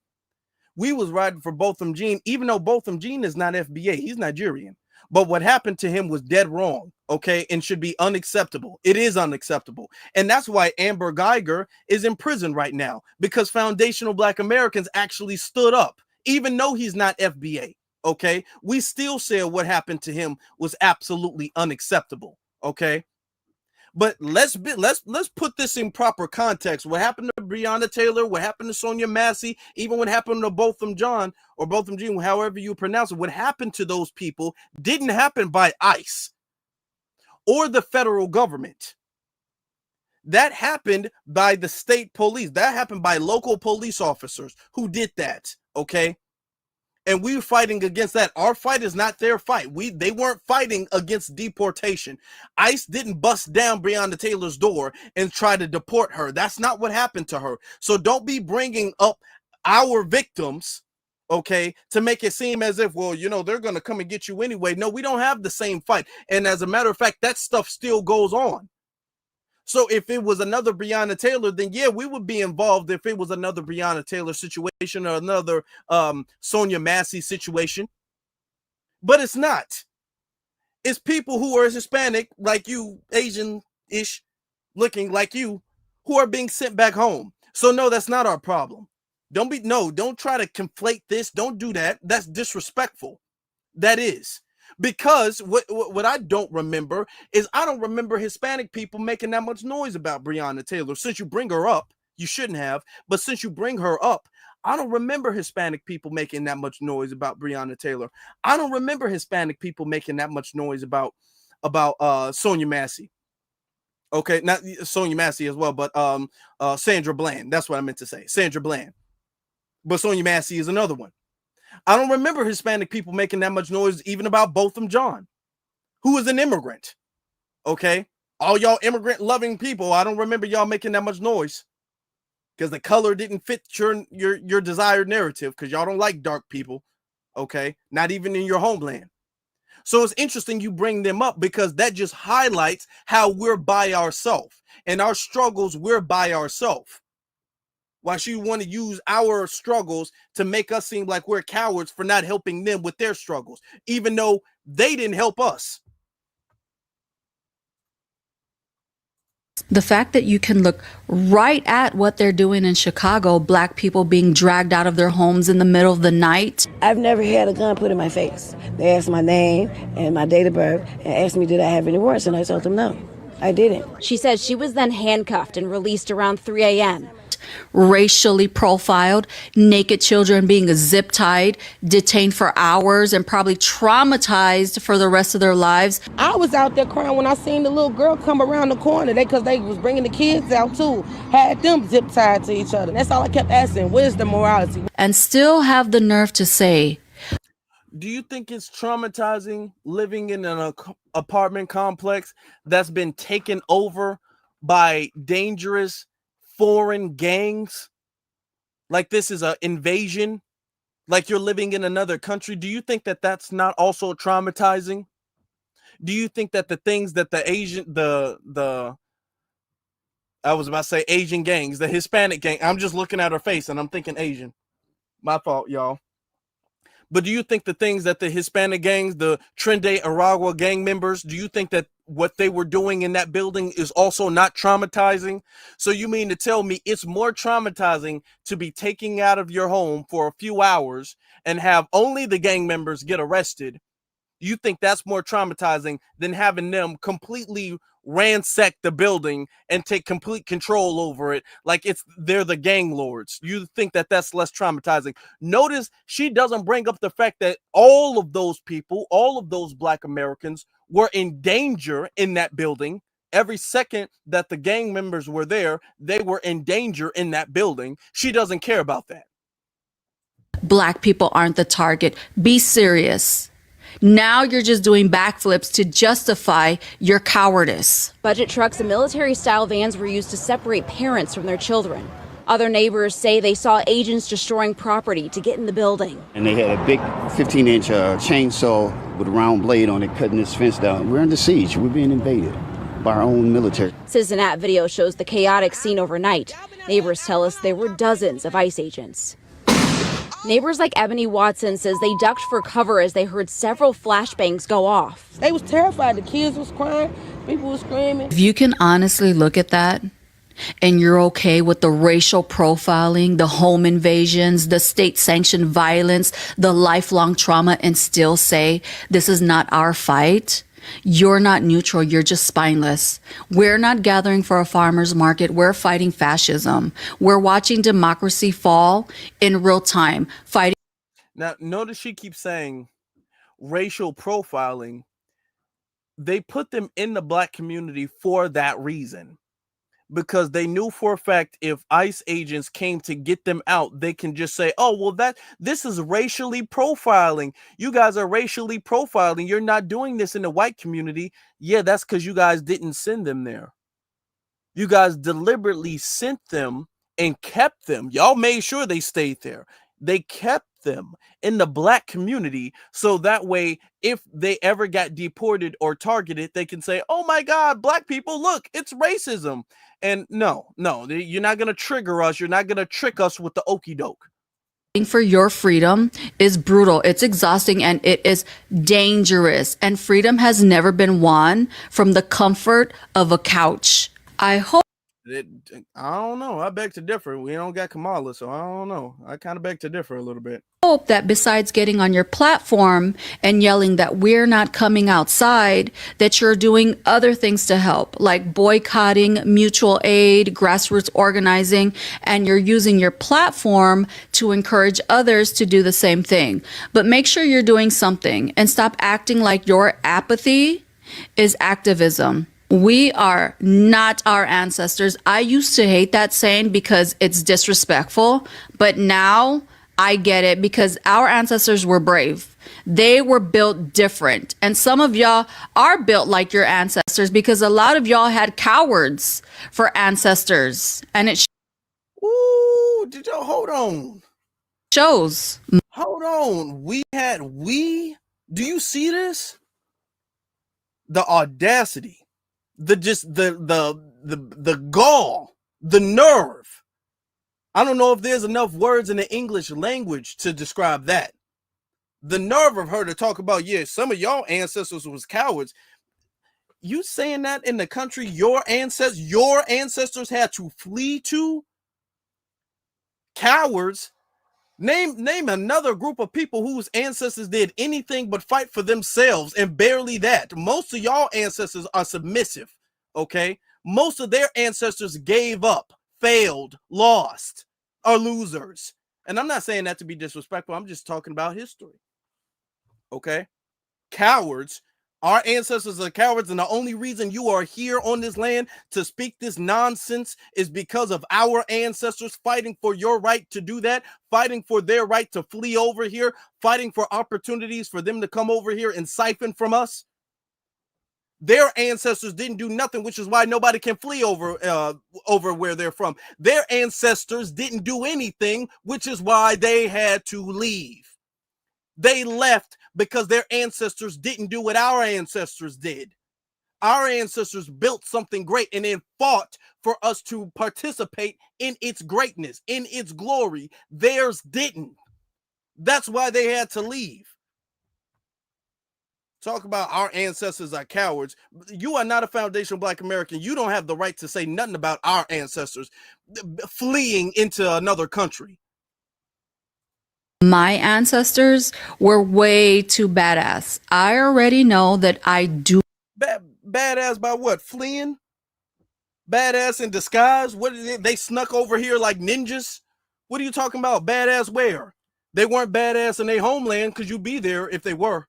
We was riding for Botham Jean, even though Botham Jean is not FBA. He's Nigerian. But what happened to him was dead wrong, okay, and should be unacceptable. It is unacceptable. And that's why Amber Geiger is in prison right now, because foundational Black Americans actually stood up, even though he's not FBA, okay? We still said what happened to him was absolutely unacceptable, okay? But let's put this in proper context. What happened to Breonna Taylor, what happened to Sonia Massey, even what happened to Botham Jean, however you pronounce it, what happened to those people didn't happen by ICE or the federal government. That happened by the state police. That happened by local police officers who did that, okay? And we were fighting against that. Our fight is not their fight. They weren't fighting against deportation. ICE didn't bust down Breonna Taylor's door and try to deport her. That's not what happened to her. So don't be bringing up our victims, okay, to make it seem as if, well, you know, they're going to come and get you anyway. No, we don't have the same fight. And as a matter of fact, that stuff still goes on. So if it was another Breonna Taylor, then yeah, we would be involved if it was another Breonna Taylor situation or another Sonia Massey situation. But it's not. It's people who are Hispanic, like you, Asian-ish looking like you, who are being sent back home. So no, that's not our problem. Don't try to conflate this. Don't do that. That's disrespectful. That is. Because what I don't remember is I don't remember Hispanic people making that much noise about Breonna Taylor. Since you bring her up, you shouldn't have, but since you bring her up, I don't remember Hispanic people making that much noise about Breonna Taylor. I don't remember Hispanic people making that much noise about Sonia Massey. Okay, not Sonia Massey as well, but Sandra Bland. That's what I meant to say. Sandra Bland. But Sonia Massey is another one. I don't remember Hispanic people making that much noise even about Botham Jean, who is an immigrant. Okay? All y'all immigrant-loving people, I don't remember y'all making that much noise because the color didn't fit your desired narrative, because y'all don't like dark people. Okay? Not even in your homeland. So it's interesting you bring them up, because that just highlights how we're by ourselves. And our struggles, we're by ourselves. Why should you want to use our struggles to make us seem like we're cowards for not helping them with their struggles, even though they didn't help us? The fact that you can look right at what they're doing in Chicago, black people being dragged out of their homes in the middle of the night. I've never had a gun put in my face. They asked my name and my date of birth and asked me, did I have any warrants? And I told them no, I didn't. She says she was then handcuffed and released around 3 a.m. Racially profiled, naked children being zip tied, detained for hours, and probably traumatized for the rest of their lives. I was out there crying when I seen the little girl come around the corner. Because they was bringing the kids out too, had them zip tied to each other. That's all I kept asking. Where's the morality? And still have the nerve to say, do you think it's traumatizing living in an apartment complex that's been taken over by dangerous, foreign gangs, like this is an invasion, like you're living in another country, do you think that that's not also traumatizing? Do you think that the things that I was about to say Asian gangs, the Hispanic gang, I'm just looking at her face and I'm thinking Asian. My fault, y'all. But do you think the things that the Hispanic gangs, the Trinidad Aragua gang members, do you think that what they were doing in that building is also not traumatizing? So you mean to tell me it's more traumatizing to be taken out of your home for a few hours and have only the gang members get arrested? You think that's more traumatizing than having them completely ransack the building and take complete control over it like they're the gang lords? You think that that's less traumatizing? Notice she doesn't bring up the fact that all of those people, all of those Black Americans were in danger in that building. Every second that the gang members were there, they were in danger in that building. She doesn't care about that. Black people aren't the target. Be serious. Now you're just doing backflips to justify your cowardice. Budget trucks and military-style vans were used to separate parents from their children. Other neighbors say they saw agents destroying property to get in the building. And they had a big 15-inch chainsaw with a round blade on it, cutting this fence down. We're under siege. We're being invaded by our own military. Citizen App video shows the chaotic scene overnight. Neighbors tell us there were dozens of ICE agents. Neighbors like Ebony Watson says they ducked for cover as they heard several flashbangs go off. They was terrified. The kids was crying. People was screaming. If you can honestly look at that and you're okay with the racial profiling, the home invasions, the state-sanctioned violence, the lifelong trauma, and still say this is not our fight, you're not neutral, you're just spineless. We're not gathering for a farmer's market. We're fighting fascism. We're watching democracy fall in real time. Fighting. Now, notice she keeps saying racial profiling. They put them in the Black community for that reason, because they knew for a fact if ICE agents came to get them out, they can just say, oh, well, this is racially profiling. You guys are racially profiling. You're not doing this in the white community. Yeah, that's because you guys didn't send them there. You guys deliberately sent them and kept them. Y'all made sure they stayed there. They kept them in the Black community so that way if they ever got deported or targeted, they can say, oh my God, Black people, look, it's racism. And no, you're not going to trigger us. You're not going to trick us with the okie doke. For your freedom is brutal. It's exhausting and it is dangerous. And freedom has never been won from the comfort of a couch. I hope. I don't know. I beg to differ. We don't got Kamala, so I don't know. I kind of beg to differ a little bit. Hope that besides getting on your platform and yelling that we're not coming outside, that you're doing other things to help, like boycotting, mutual aid, grassroots organizing, and you're using your platform to encourage others to do the same thing. But make sure you're doing something and stop acting like your apathy is activism. We are not our ancestors. I used to hate that saying because it's disrespectful, but now I get it because our ancestors were brave. They were built different. And some of y'all are built like your ancestors because a lot of y'all had cowards for ancestors. And it Ooh, did y'all hold on? Shows. Hold on. Do you see this? The audacity. The gall, the nerve. I don't know if there's enough words in the English language to describe that. The nerve of her to talk about, yeah, some of y'all ancestors was cowards. You saying that in the country your ancestors had to flee to? Cowards. Name another group of people whose ancestors did anything but fight for themselves, and barely that. Most of y'all ancestors are submissive, okay? Most of their ancestors gave up, failed, lost, are losers. And I'm not saying that to be disrespectful. I'm just talking about history, okay? Cowards. Our ancestors are cowards, and the only reason you are here on this land to speak this nonsense is because of our ancestors fighting for your right to do that, fighting for their right to flee over here, fighting for opportunities for them to come over here and siphon from us. Their ancestors didn't do nothing, which is why nobody can flee over where they're from. Their ancestors didn't do anything, which is why they had to leave. They left because their ancestors didn't do what our ancestors did. Our ancestors built something great and then fought for us to participate in its greatness, in its glory. Theirs didn't. That's why they had to leave. Talk about our ancestors are cowards. You are not a foundational Black American. You don't have the right to say nothing about our ancestors fleeing into another country. My ancestors were way too badass. I already know that I do. Badass by what? Fleeing? Badass in disguise? What did they snuck over here like ninjas? What are you talking about? Badass where? They weren't badass in their homeland because you'd be there if they were.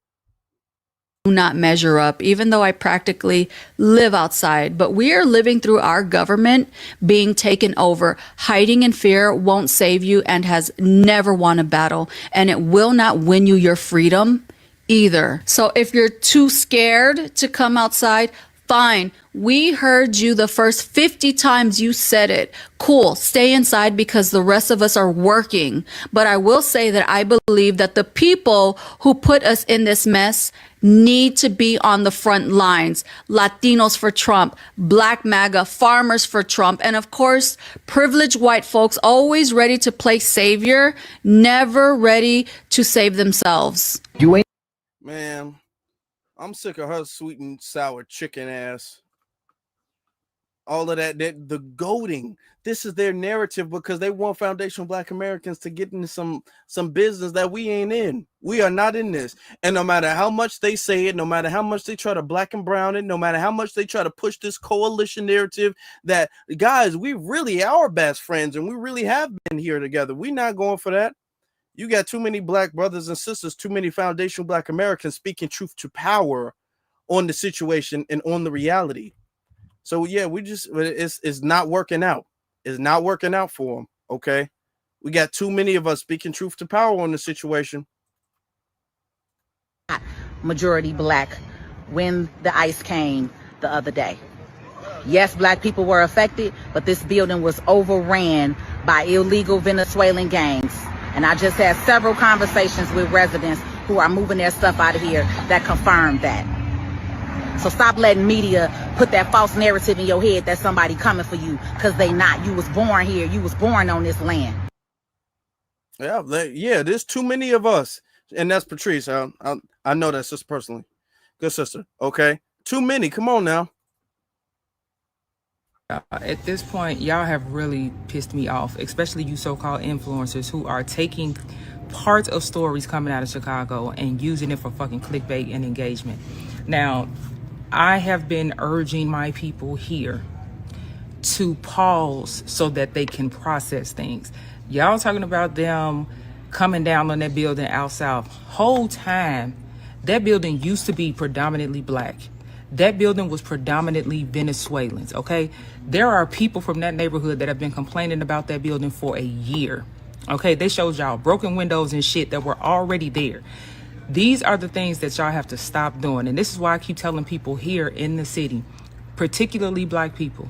Not measure up, even though I practically live outside. But we are living through our government being taken over. Hiding in fear won't save you and has never won a battle. And it will not win you your freedom either. So if you're too scared to come outside, fine. We heard you the first 50 times you said it. Cool. Stay inside because the rest of us are working. But I will say that I believe that the people who put us in this mess need to be on the front lines. Latinos for Trump, Black MAGA, farmers for Trump, and of course, privileged white folks always ready to play savior, never ready to save themselves. Man, I'm sick of her sweet and sour chicken ass. All of that, the goading. This is their narrative because they want foundational Black Americans to get into some business that we ain't in. We are not in this. And no matter how much they say it, no matter how much they try to black and brown it, no matter how much they try to push this coalition narrative that, guys, we really are best friends and we really have been here together. We're not going for that. You got too many Black brothers and sisters, too many foundational Black Americans speaking truth to power on the situation and on the reality. So yeah, it's not working out. It's not working out for them. Okay, we got too many of us speaking truth to power on the situation. Majority Black when the ICE came the other day. Yes, Black people were affected, but this building was overran by illegal Venezuelan gangs. And I just had several conversations with residents who are moving their stuff out of here that confirmed that. So stop letting media put that false narrative in your head that somebody coming for you, because they not. You was born here. You was born on this land. Yeah, there's too many of us. And that's Patrice. I know that sister personally. Good sister. Okay. Too many. Come on now. At this point, y'all have really pissed me off, especially you so-called influencers who are taking parts of stories coming out of Chicago and using it for fucking clickbait and engagement. Now, I have been urging my people here to pause so that they can process things. Y'all talking about them coming down on that building out south. Whole time, that building used to be predominantly Black. That building was predominantly Venezuelans, okay? There are people from that neighborhood that have been complaining about that building for a year, okay? They showed y'all broken windows and shit that were already there. These are the things that y'all have to stop doing. And this is why I keep telling people here in the city, particularly Black people,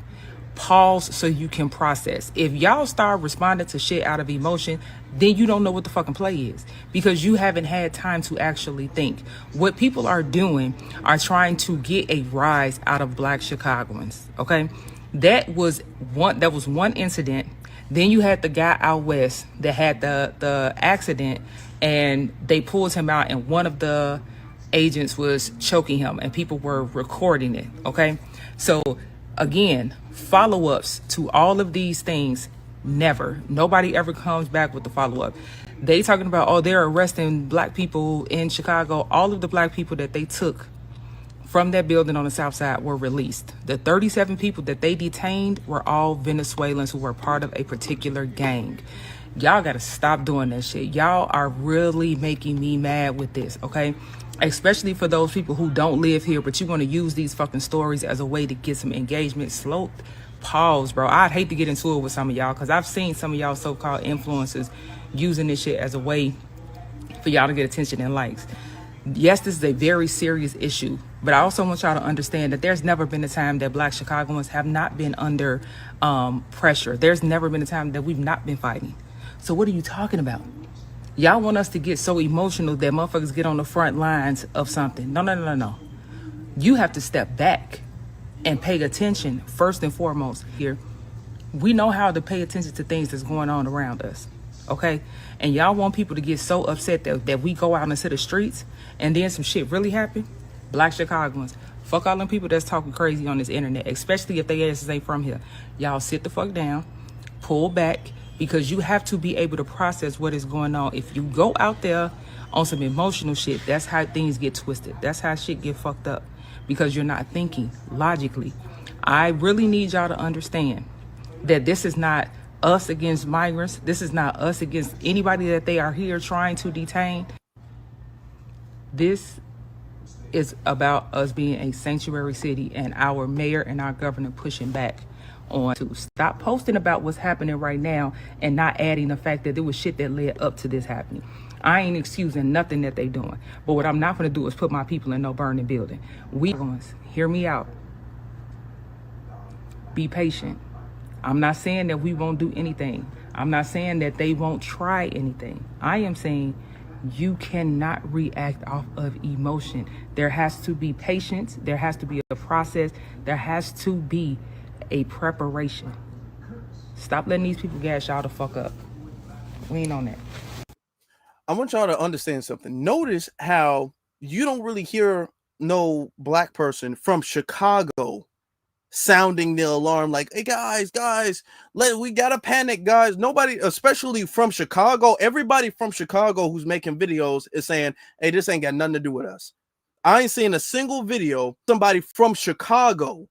pause so you can process. If y'all start responding to shit out of emotion, then you don't know what the fucking play is, because you haven't had time to actually think. What people are doing are trying to get a rise out of Black Chicagoans, okay? That was one incident. Then you had the guy out west that had the accident, and they pulled him out, and one of the agents was choking him, and people were recording it, okay? So again, follow-ups to all of these things, never. Nobody ever comes back with the follow-up. They talking about, oh, they're arresting Black people in Chicago. All of the Black people that they took from that building on the south side were released. The 37 people that they detained were all Venezuelans who were part of a particular gang. Y'all gotta stop doing that shit. Y'all are really making me mad with this, okay? Especially for those people who don't live here, but you want to use these fucking stories as a way to get some engagement. Slow, pause, bro. I'd hate to get into it with some of y'all, because I've seen some of y'all so-called influencers using this shit as a way for y'all to get attention and likes. Yes, this is a very serious issue, but I also want y'all to understand that there's never been a time that Black Chicagoans have not been under pressure. There's never been a time that we've not been fighting. So what are you talking about? Y'all want us to get so emotional that motherfuckers get on the front lines of something. No. You have to step back and pay attention first and foremost here. We know how to pay attention to things that's going on around us, okay? And y'all want people to get so upset that we go out into the streets and then some shit really happen? Black Chicagoans, fuck all them people that's talking crazy on this internet, especially if they asses ain't from here. Y'all sit the fuck down, pull back, because you have to be able to process what is going on. If you go out there on some emotional shit, that's how things get twisted. That's how shit get fucked up, because you're not thinking logically. I really need y'all to understand that this is not us against migrants. This is not us against anybody that they are here trying to detain. This is about us being a sanctuary city and our mayor and our governor pushing back on to stop posting about what's happening right now and not adding the fact that there was shit that led up to this happening. I ain't excusing nothing that they doing, but what I'm not going to do is put my people in no burning building. We going to hear me out. Be patient. I'm not saying that we won't do anything. I'm not saying that they won't try anything. I am saying you cannot react off of emotion. There has to be patience. There has to be a process. There has to be a preparation. Stop letting these people gas y'all the fuck up. We ain't on that. I want y'all to understand something. Notice how you don't really hear no Black person from Chicago sounding the alarm like, hey guys, we gotta panic, guys. Nobody, especially from Chicago, everybody from Chicago who's making videos is saying, hey, this ain't got nothing to do with us. I ain't seen a single video somebody from Chicago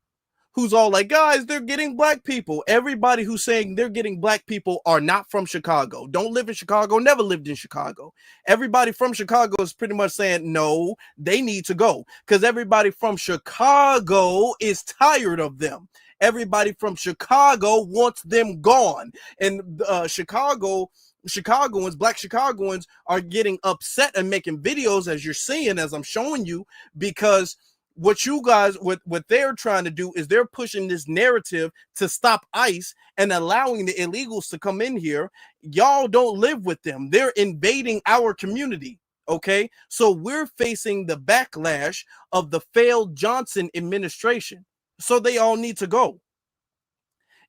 who's all like, guys, they're getting Black people. Everybody who's saying they're getting Black people are not from Chicago, don't live in Chicago, never lived in Chicago. Everybody from Chicago is pretty much saying, no, they need to go, because everybody from Chicago is tired of them. Everybody from Chicago wants them gone. And Chicagoans, Black Chicagoans are getting upset and making videos, as you're seeing, as I'm showing you, because what you guys, what they're trying to do is they're pushing this narrative to stop ICE and allowing the illegals to come in here. Y'all don't live with them. They're invading our community. Okay. So we're facing the backlash of the failed Johnson administration. So they all need to go.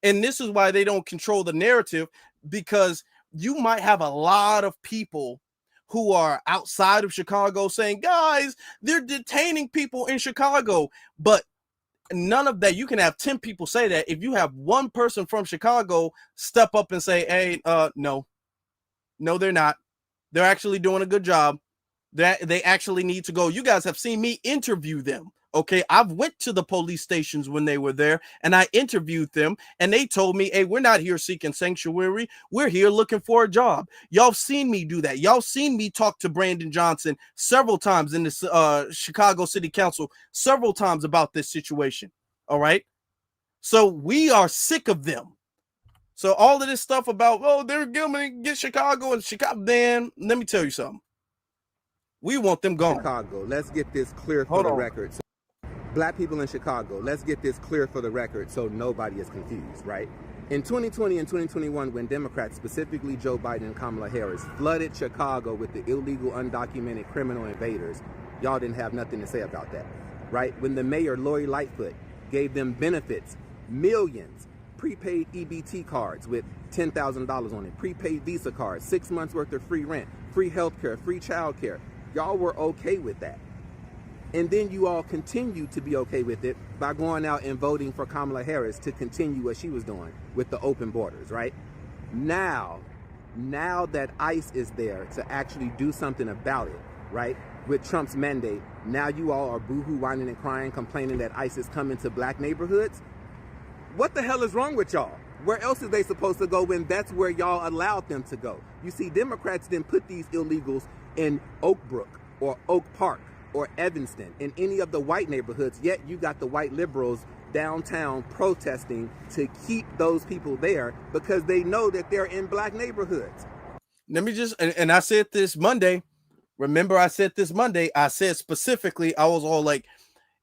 And this is why they don't control the narrative, because you might have a lot of people who are outside of Chicago saying, guys, they're detaining people in Chicago. But none of that. You can have 10 people say that. If you have one person from Chicago step up and say, hey, no, they're not. They're actually doing a good job. They actually need to go. You guys have seen me interview them. Okay, I've went to the police stations when they were there and I interviewed them, and they told me, hey, we're not here seeking sanctuary. We're here looking for a job. Y'all seen me do that. Y'all seen me talk to Brandon Johnson several times in this Chicago City Council, several times about this situation. All right. So we are sick of them. So all of this stuff about, oh, they're going to get Chicago and Chicago. Man, let me tell you something. We want them gone. Chicago. Let's get this clear for the record. Black people in Chicago, let's get this clear for the record so nobody is confused, right? In 2020 and 2021, when Democrats, specifically Joe Biden and Kamala Harris, flooded Chicago with the illegal, undocumented criminal invaders, y'all didn't have nothing to say about that, right? When the mayor, Lori Lightfoot, gave them benefits, millions, prepaid EBT cards with $10,000 on it, prepaid Visa cards, 6 months worth of free rent, free healthcare, free childcare, y'all were okay with that. And then you all continue to be okay with it by going out and voting for Kamala Harris to continue what she was doing with the open borders, right? Now that ICE is there to actually do something about it, right? With Trump's mandate, now you all are boohoo, whining and crying, complaining that ICE is coming to Black neighborhoods. What the hell is wrong with y'all? Where else are they supposed to go when that's where y'all allowed them to go? You see, Democrats didn't put these illegals in Oak Brook or Oak Park or Evanston, in any of the white neighborhoods, yet you got the white liberals downtown protesting to keep those people there because they know that they're in Black neighborhoods. Let me just, and I said this Monday, Remember, I said this Monday, I said specifically, I was all like,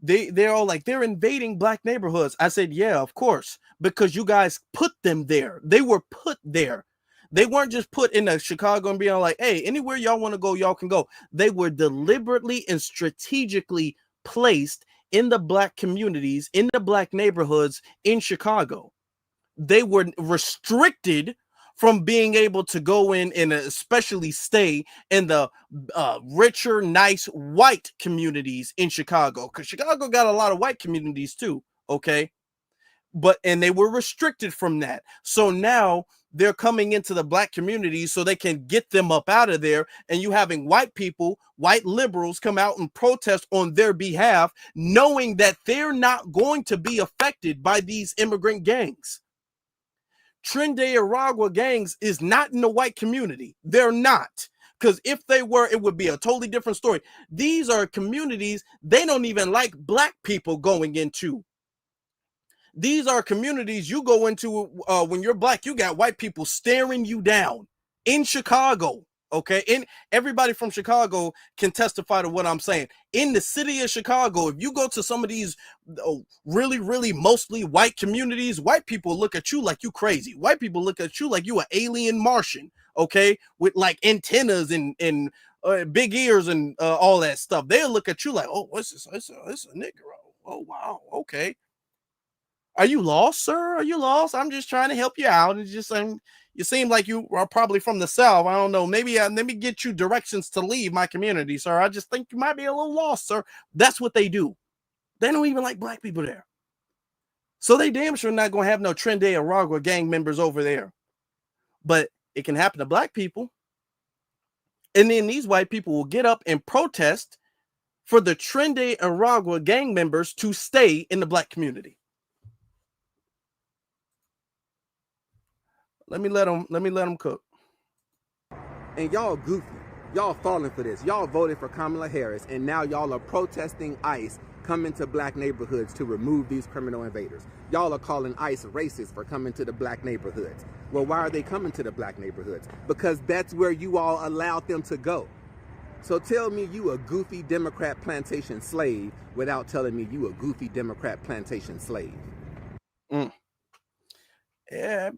they're all like, they're invading black neighborhoods. I said, yeah, of course, because you guys put them there. They were put there. They weren't just put in Chicago and being like, hey, anywhere y'all want to go, y'all can go. They were deliberately and strategically placed in the black communities, in the black neighborhoods in Chicago. They were restricted from being able to go in and especially stay in the richer, nice white communities in Chicago, because Chicago got a lot of white communities too. Okay. And they were restricted from that. So now they're coming into the black communities so they can get them up out of there. And you having white people, white liberals come out and protest on their behalf, knowing that they're not going to be affected by these immigrant gangs. Trinidad Aragua gangs is not in the white community. They're not. Because if they were, it would be a totally different story. These are communities they don't even like black people going into. These are communities you go into when you're black, you got white people staring you down in Chicago. Okay. And everybody from Chicago can testify to what I'm saying. In the city of Chicago, if you go to some of these really, really mostly white communities, white people look at you like you crazy. White people look at you like you an alien Martian. Okay. With like antennas and big ears and all that stuff. They'll look at you like, oh, what's this? It's a Negro. Oh, wow. Okay. Are you lost, sir? Are you lost? I'm just trying to help you out. It's just you seem like you are probably from the South. I don't know. Maybe let me get you directions to leave my community, sir. I just think you might be a little lost, sir. That's what they do. They don't even like black people there. So they damn sure not going to have no Trinidad Aragua gang members over there. But it can happen to black people. And then these white people will get up and protest for the Trinidad Aragua gang members to stay in the black community. Let me let them cook. And y'all goofy. Y'all falling for this. Y'all voted for Kamala Harris, and now y'all are protesting ICE coming to black neighborhoods to remove these criminal invaders. Y'all are calling ICE racist for coming to the black neighborhoods. Well, why are they coming to the black neighborhoods? Because that's where you all allowed them to go. So tell me you a goofy Democrat plantation slave without telling me you a goofy Democrat plantation slave. Yeah,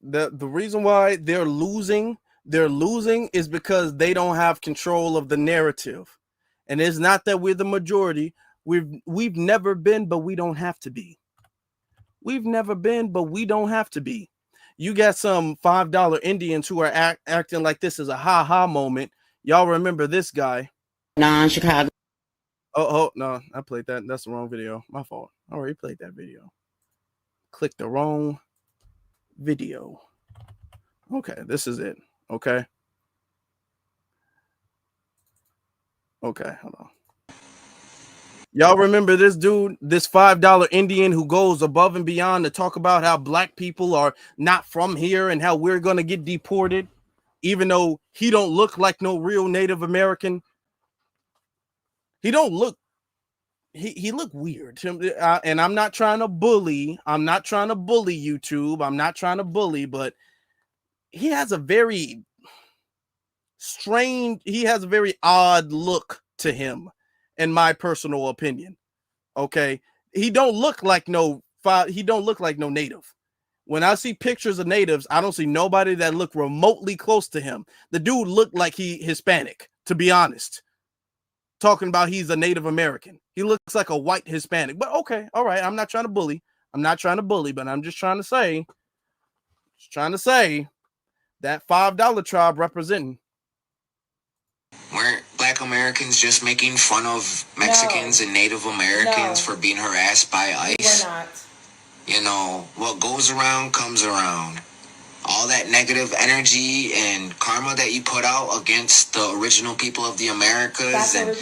the reason why they're losing is because they don't have control of the narrative. And it's not that we're the majority. We've never been, but we don't have to be. We've never been, but we don't have to be. You got some $5 Indians who are acting like this is a ha-ha moment. Y'all remember this guy? Non-Chicago. Oh, no, I played that. That's the wrong video. My fault. I already played that video. Click the wrong video. Okay, this is it. Okay, hold on. Y'all remember this dude, this $5 Indian who goes above and beyond to talk about how black people are not from here and how we're going to get deported, even though he don't look like no real Native American. He don't look, he look weird. And I'm not trying to bully. I'm not trying to bully YouTube. I'm not trying to bully, but he has a very strange, he has a very odd look to him, in my personal opinion. Okay, he don't look like no native. When I see pictures of natives, I don't see nobody that look remotely close to him. The dude looked like he Hispanic, to be honest. Talking about he's a Native American. He looks like a white Hispanic. But okay, all right. I'm not trying to bully. But I'm just trying to say that $5 tribe representing. Weren't black Americans just making fun of Mexicans and Native Americans for being harassed by ICE? We're not. You know, what goes around comes around. All that negative energy and karma that you put out against the original people of the Americas and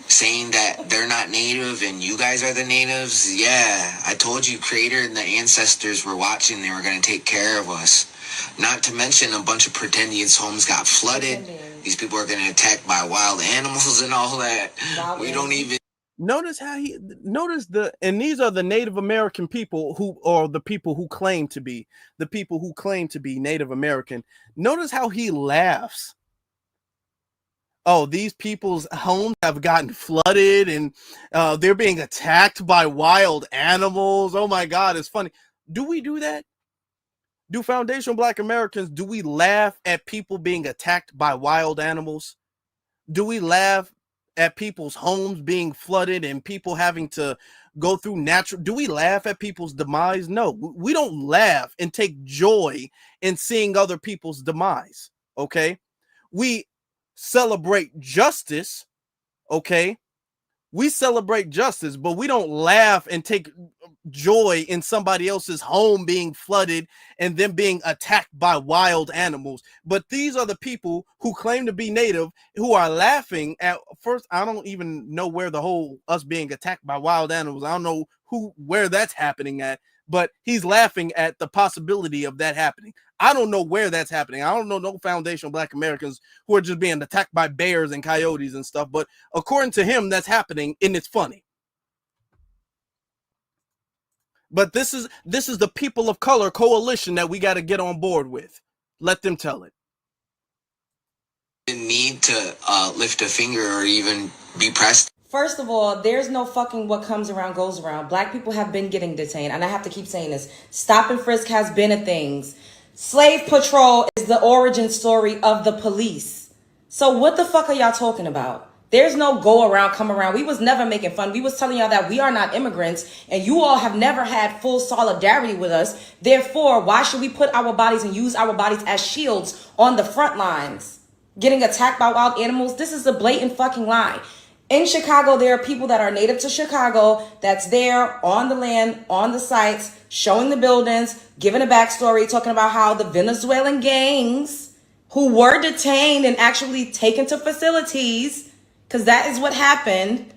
saying that they're not native and you guys are the natives. Yeah, I told you, Creator and the ancestors were watching. They were going to take care of us. Not to mention a bunch of pretendians' homes got flooded. These people are getting attacked by wild animals and all that. We don't even notice how and these are the Native American people who are the people who claim to be Native American. Notice how he laughs oh, these people's homes have gotten flooded and they're being attacked by wild animals. Oh my God, it's funny. Do we do that? Do foundational Black Americans, do we laugh at people being attacked by wild animals? Do we laugh at people's homes being flooded and people having to go through natural? Do we laugh at people's demise? No, we don't laugh and take joy in seeing other people's demise. Okay. We celebrate justice. Okay. We celebrate justice, but we don't laugh and take joy in somebody else's home being flooded and them being attacked by wild animals. But these are the people who claim to be Native who are laughing at first. I don't even know where the whole us being attacked by wild animals, I don't know where that's happening at, but he's laughing at the possibility of that happening. I don't know where that's happening. I don't know no foundational Black Americans who are just being attacked by bears and coyotes and stuff. But according to him, that's happening, and it's funny. But this is the people of color coalition that we got to get on board with. Let them tell it. Need to lift a finger or even be pressed. First of all, there's no fucking what comes around goes around. Black people have been getting detained, and I have to keep saying this. Stop and frisk has been a thing. Slave patrol is the origin story of the police. So what the fuck are y'all talking about? There's no go around, come around. We was never making fun. We was telling y'all that we are not immigrants, and you all have never had full solidarity with us. Therefore, why should we put our bodies and use our bodies as shields on the front lines? Getting attacked by wild animals? This is a blatant fucking lie. In Chicago, there are people that are native to Chicago that's there on the land, on the sites, showing the buildings, giving a backstory, talking about how the Venezuelan gangs who were detained and actually taken to facilities, because that is what happened,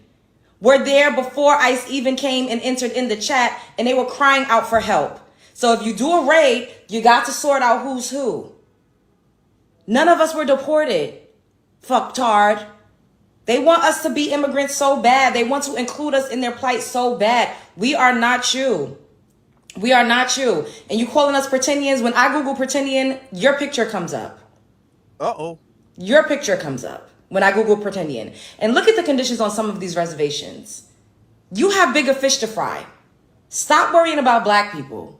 were there before ICE even came and entered in the chat, and they were crying out for help. So if you do a raid, you got to sort out who's who. None of us were deported. Fucktard. They want us to be immigrants so bad. They want to include us in their plight so bad. We are not you. We are not you. And you calling us pretendians. When I Google pretendian, your picture comes up. Uh-oh. Your picture comes up when I Google pretendian. And look at the conditions on some of these reservations. You have bigger fish to fry. Stop worrying about Black people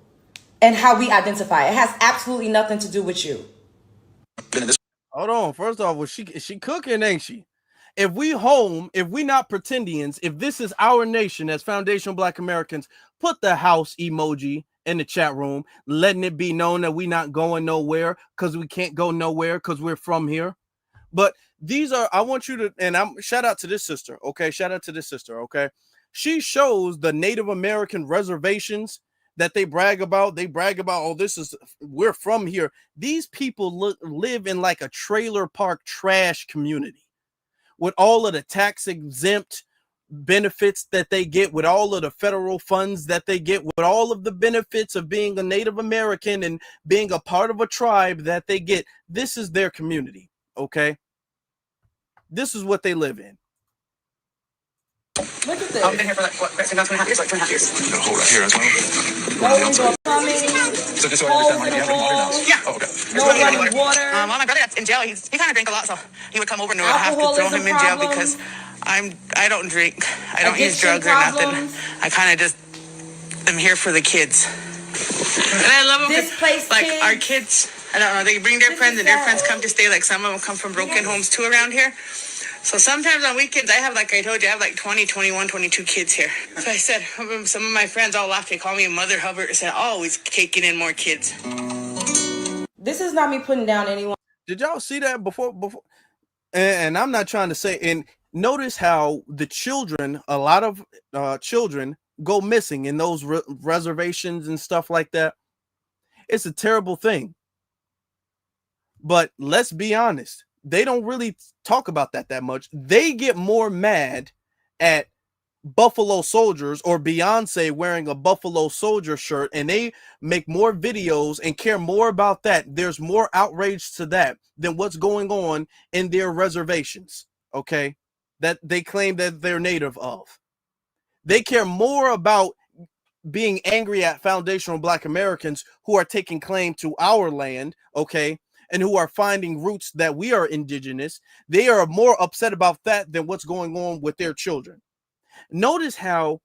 and how we identify. It has absolutely nothing to do with you. Hold on. First off, she cooking, ain't she? If we home, if we not pretendians, if this is our nation as foundational Black Americans, put the house emoji in the chat room, letting it be known that we not going nowhere because we can't go nowhere because we're from here. But these are, I want you to, and I'm shout out to this sister, okay? Shout out to this sister, okay? She shows the Native American reservations that they brag about. They brag about, oh, we're from here. These people live in like a trailer park trash community with all of the tax exempt benefits that they get, with all of the federal funds that they get, with all of the benefits of being a Native American and being a part of a tribe that they get. This is their community, okay? This is what they live in. Look at this. I've been here for like, what, 2.5 years? Like 2.5 years. No indoor plumbing. So just so I understand, do you have any water now? Yeah. Oh, okay. No running water. Well, my brother that's in jail, he kind of drank a lot, so he would come over and we would have to throw him in jail because I don't drink. I don't use drugs or nothing. I kind of just am here for the kids. And I love them. This place, like our kids, I don't know, they bring their friends and their friends come to stay. Like some of them come from broken homes too around here. So sometimes on weekends, I have, like I told you, I have like 20, 21, 22 kids here. So I said, some of my friends all laughed. They call me Mother Hubbard. I said, always taking in more kids. This is not me putting down anyone. Did y'all see that before? And I'm not trying to say, and notice how the children, a lot of children go missing in those reservations and stuff like that. It's a terrible thing. But let's be honest. They don't really talk about that much. They get more mad at Buffalo Soldiers or Beyonce wearing a Buffalo Soldier shirt, and they make more videos and care more about that. There's more outrage to that than what's going on in their reservations, okay, that they claim that they're native of. They care more about being angry at foundational Black Americans who are taking claim to our land, okay, and who are finding roots that we are indigenous, they are more upset about that than what's going on with their children. Notice how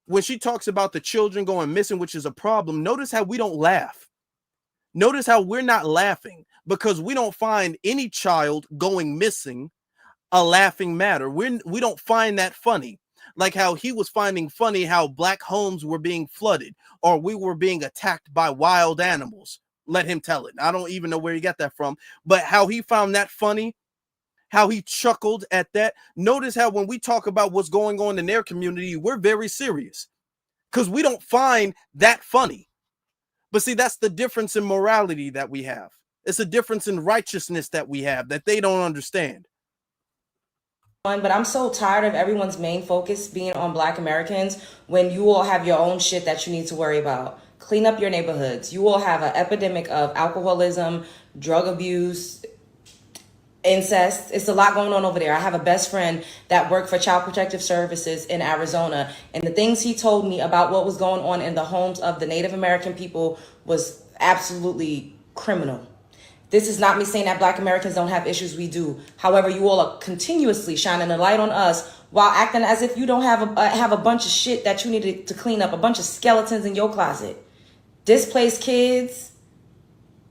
when she talks about the children going missing, which is a problem, notice how we don't laugh. Notice how we're not laughing because we don't find any child going missing a laughing matter. We don't find that funny. Like how he was finding funny how black homes were being flooded or we were being attacked by wild animals. Let him tell it. I don't even know where he got that from, but how he found that funny, how he chuckled at that. Notice how when we talk about what's going on in their community, we're very serious because we don't find that funny. But see, that's the difference in morality that we have. It's a difference in righteousness that we have that they don't understand. But I'm so tired of everyone's main focus being on Black Americans when you all have your own shit that you need to worry about. Clean up your neighborhoods. You all have an epidemic of alcoholism, drug abuse, incest. It's a lot going on over there. I have a best friend that worked for Child Protective Services in Arizona, and the things he told me about what was going on in the homes of the Native American people was absolutely criminal. This is not me saying that Black Americans don't have issues. We do. However, you all are continuously shining a light on us while acting as if you don't have a bunch of shit that you need to clean up, a bunch of skeletons in your closet. Displaced kids.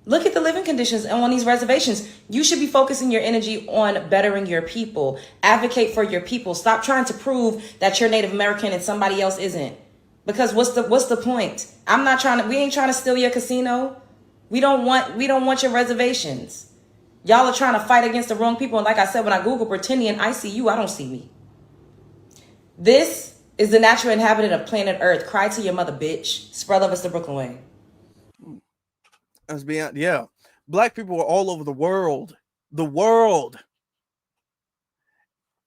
Look at the living conditions on these reservations. You should be focusing your energy on bettering your people. Advocate for your people. Stop trying to prove that you're Native American and somebody else isn't. Because what's the point? We ain't trying to steal your casino. We don't want your reservations. Y'all are trying to fight against the wrong people. And like I said, when I Google pretending I see you, I don't see me. This is the natural inhabitant of planet Earth. Cry to your mother, bitch. Spread love us the Brooklyn way. Let's be honest. Yeah. Black people are all over the world. The world.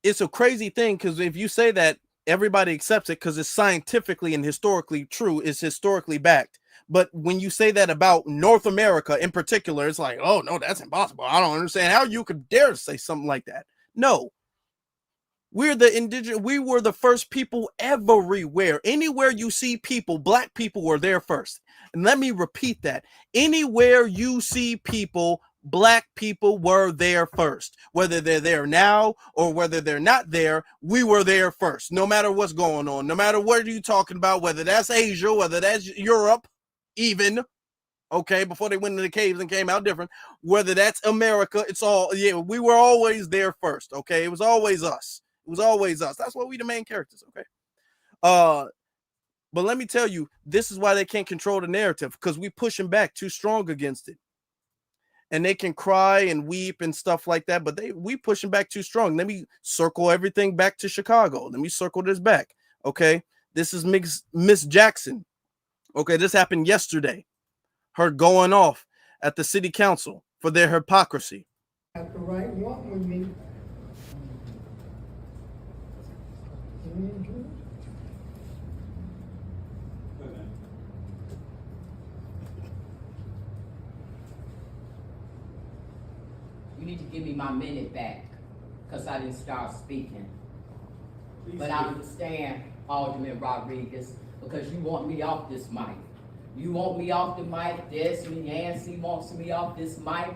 It's a crazy thing because if you say that, everybody accepts it because it's scientifically and historically true. It's historically backed. But when you say that about North America in particular, it's like, oh, no, that's impossible. I don't understand how you could dare say something like that. No. We were the first people everywhere. Anywhere you see people, Black people were there first. And let me repeat that. Anywhere you see people, Black people were there first. Whether they're there now or whether they're not there, we were there first. No matter what's going on, no matter what you're talking about, whether that's Asia, whether that's Europe, even, okay, before they went into the caves and came out different, whether that's America, it's all, yeah, we were always there first, okay? It was always us. It was always us. That's why we the main characters, okay? But let me tell you, this is why they can't control the narrative, because we pushing back too strong against it. And they can cry and weep and stuff like that, but we pushing back too strong. Let me circle everything back to Chicago. Let me circle this back, okay? This is Miss Jackson. Okay, this happened yesterday. Her going off at the city council for their hypocrisy. Have the right one with me. You need to give me my minute back because I didn't start speaking. But I understand, Alderman Rodriguez, because you want me off this mic. You want me off the mic. Desmond Yancey wants me off this mic.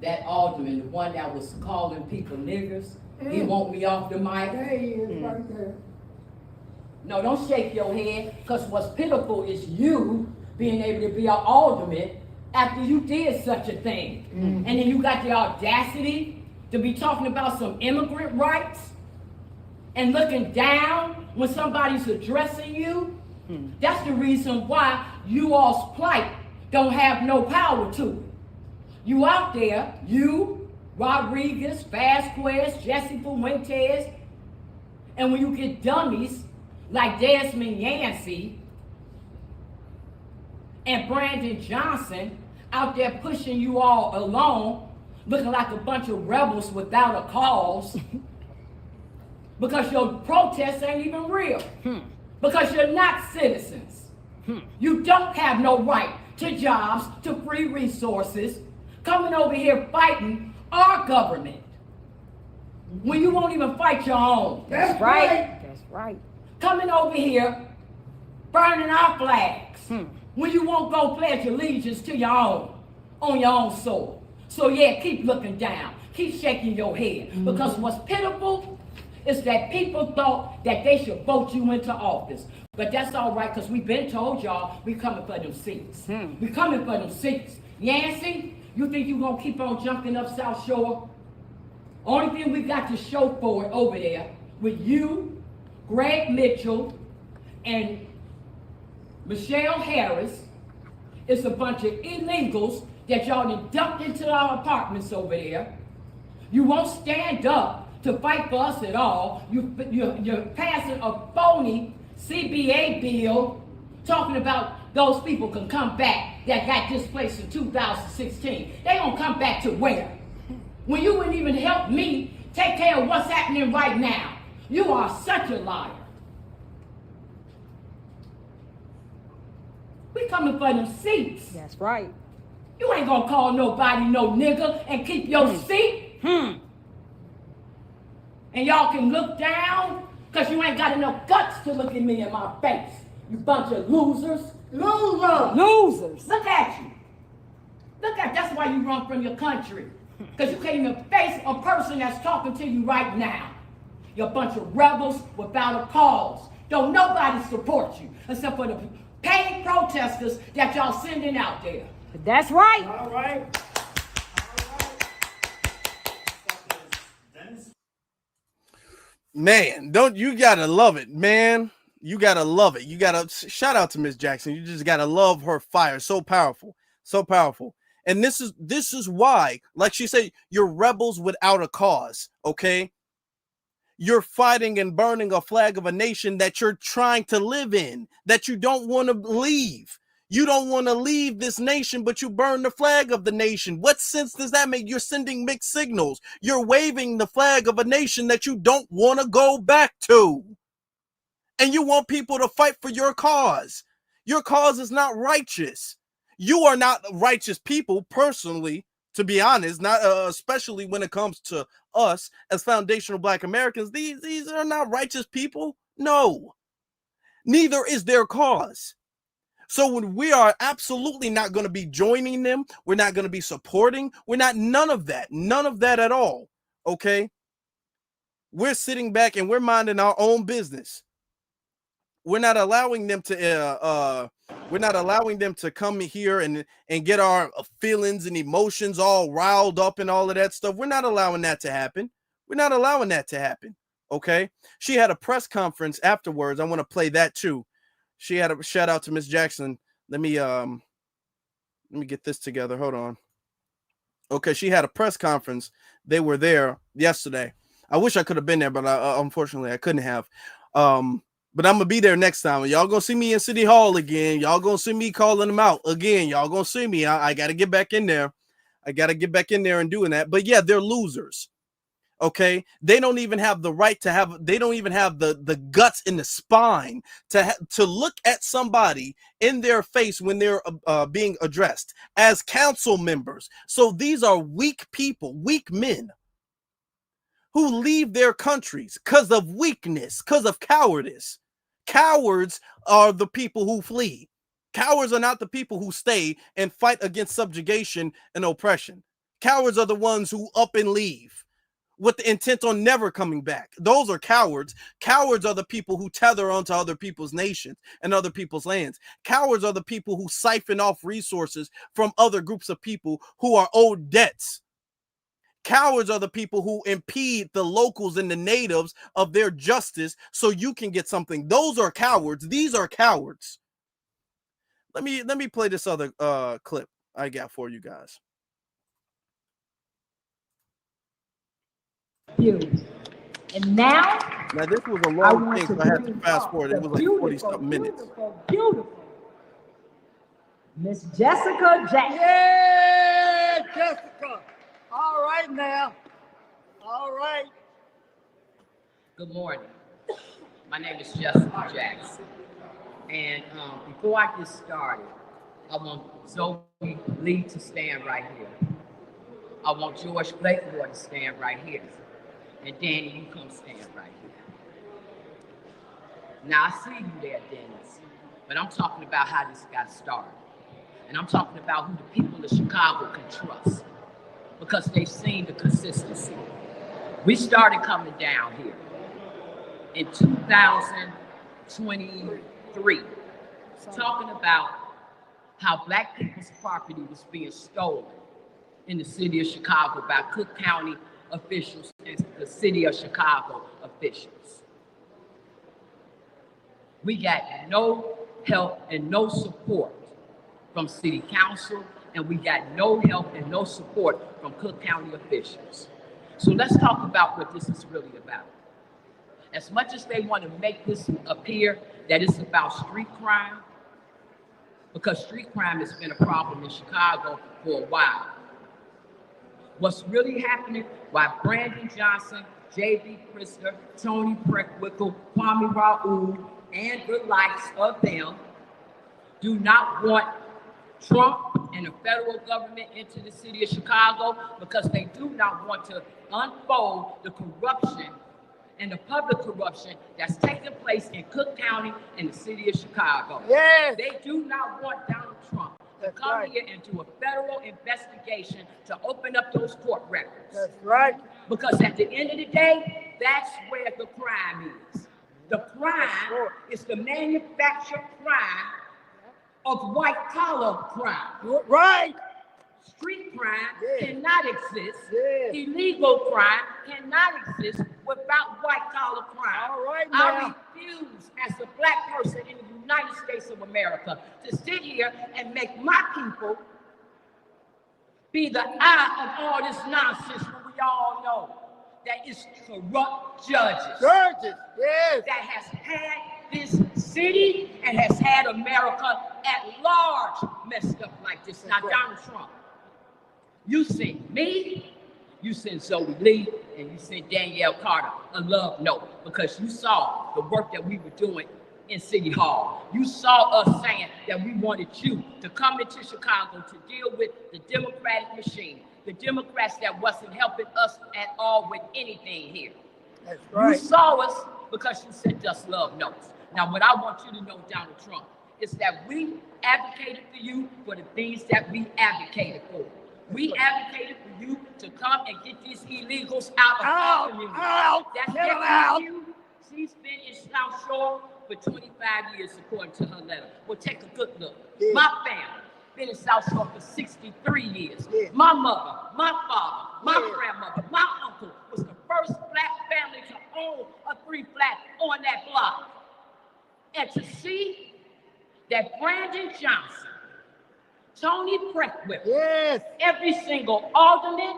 That alderman, the one that was calling people niggers, he want me off the mic. There he is, right there. No, don't shake your head, because what's pitiful is you being able to be an alderman after you did such a thing. And then you got the audacity to be talking about some immigrant rights and looking down when somebody's addressing you. That's the reason why you all's plight don't have no power to it. You out there, you, Rodriguez, Vasquez, Jesse Fuentes, and when you get dummies like Desmond Yancey and Brandon Johnson out there pushing you all along, looking like a bunch of rebels without a cause, because your protests ain't even real. Because you're not citizens. You don't have no right to jobs, to free resources, coming over here fighting our government when you won't even fight your own. That's right. That's right. Coming over here burning our flags when you won't go pledge allegiance to your own. on your own soul. So yeah, keep looking down, keep shaking your head, because what's pitiful is that people thought that they should vote you into office. But that's all right, because we've been told y'all we coming for them seats. We coming for them seats. Yancy, you think you gonna keep on jumping up South Shore? Only thing we got to show for it over there with you, Greg Mitchell, and Michelle Harris is a bunch of illegals that y'all done dumped into our apartments over there. You won't stand up to fight for us at all. You're passing a phony CBA bill talking about those people can come back that got displaced in 2016. They gonna come back to where? When you wouldn't even help me take care of what's happening right now. You are such a liar. We coming for them seats. That's right. You ain't gonna call nobody no nigga and keep your seat. And y'all can look down, because you ain't got enough guts to look at me in my face. You bunch of losers. Losers. Look at you. That's why you run from your country. Because you can't even face a person that's talking to you right now. You're a bunch of rebels without a cause. Don't nobody support you except for the paid protesters that y'all sending out there. That's right. All right. Man, don't you gotta love it, man. You gotta love it. You gotta shout out to Miss Jackson. You just gotta love her fire. So powerful. So powerful. And this is why, like she said, you're rebels without a cause. Okay. You're fighting and burning a flag of a nation that you're trying to live in, that you don't want to leave. You don't want to leave this nation, but you burn the flag of the nation. What sense does that make? You're sending mixed signals. You're waving the flag of a nation that you don't want to go back to. And you want people to fight for your cause. Your cause is not righteous. You are not righteous people personally, to be honest, not especially when it comes to us as foundational Black Americans. These are not righteous people. No, neither is their cause. So when we are absolutely not going to be joining them, we're not going to be supporting. We're not none of that at all. Okay. We're sitting back and we're minding our own business. We're not allowing them to come here and get our feelings and emotions all riled up and all of that stuff. We're not allowing that to happen. Okay. She had a press conference afterwards. I want to play that too. She had a shout out to Miss Jackson. Let me get this together. Hold on. Okay. She had a press conference. They were there yesterday. I wish I could have been there, but unfortunately I couldn't have. But I'm gonna be there next time. Y'all gonna see me in City Hall again. Y'all gonna see me calling them out again. Y'all gonna see me. I gotta get back in there. And doing that. But yeah, they're losers. Okay, they don't even have the right to have. They don't even have the guts in the spine to look at somebody in their face when they're being addressed as council members. So these are weak people, weak men, who leave their countries because of weakness, because of cowardice. Cowards are the people who flee. Cowards are not the people who stay and fight against subjugation and oppression. Cowards are the ones who up and leave with the intent on never coming back. Those are cowards. Cowards are the people who tether onto other people's nations and other people's lands. Cowards are the people who siphon off resources from other groups of people who are owed debts. Cowards are the people who impede the locals and the natives of their justice so you can get something. Those are cowards. These are cowards. Let me play this other clip I got for you guys. And now this was a long thing, so I had to fast forward. It was like 40-something minutes. Beautiful. Miss Jessica Jackson. Yeah, Jessica. All right now. All right. Good morning. My name is Jessica Jackson. And before I get started, I want Zoe Lee to stand right here. I want George Blakemore to stand right here. And Danny, you come stand right here. Now I see you there, Dennis, but I'm talking about how this got started. And I'm talking about who the people of Chicago can trust because they've seen the consistency. We started coming down here in 2023, talking about how black people's property was being stolen in the city of Chicago by Cook County officials and the city of Chicago officials. We got no help and no support from city council, and we got no help and no support from Cook County officials. So let's talk about what this is really about. As much as they want to make this appear that it's about street crime, because street crime has been a problem in Chicago for a while. What's really happening, why Brandon Johnson, J.B. Pritzker, Tony Preckwinkle, Kwame Raoul, and the likes of them do not want Trump and the federal government into the city of Chicago because they do not want to unfold the corruption and the public corruption that's taking place in Cook County and the city of Chicago. Yes. They do not want Donald Trump to come here and do a federal investigation to open up those court records. That's right. Because at the end of the day, that's where the crime is. The crime is the manufactured crime of white-collar crime. Right. Street crime cannot exist. Illegal crime cannot exist without white-collar crime. All right, I now. refuse, as a black person in the United States of America, to sit here and make my people be the eye of all this nonsense when we all know that it's corrupt judges. Judges, yes. That has had this city and has had America at large messed up like this. Now, Donald Trump, you sent me, you sent Zoe Lee, and you sent Danielle Carter a love note because you saw the work that we were doing in City Hall. You saw us saying that we wanted you to come into Chicago to deal with the Democratic machine, the Democrats that wasn't helping us at all with anything here. That's right. You saw us because you sent us love notes. Now, what I want you to know, Donald Trump, is that we advocated for you for the things that we advocated for. We advocated for you to come and get these illegals out of our community. That's Becky. She's been in South Shore for 25 years, according to her letter. Well, take a good look. Yeah. My family been in South Shore for 63 years. Yeah. My mother, my father, my grandmother, my uncle was the first black family to own a 3-flat on that block. And to see that Brandon Johnson, Tony Preckwinkle, every single alderman,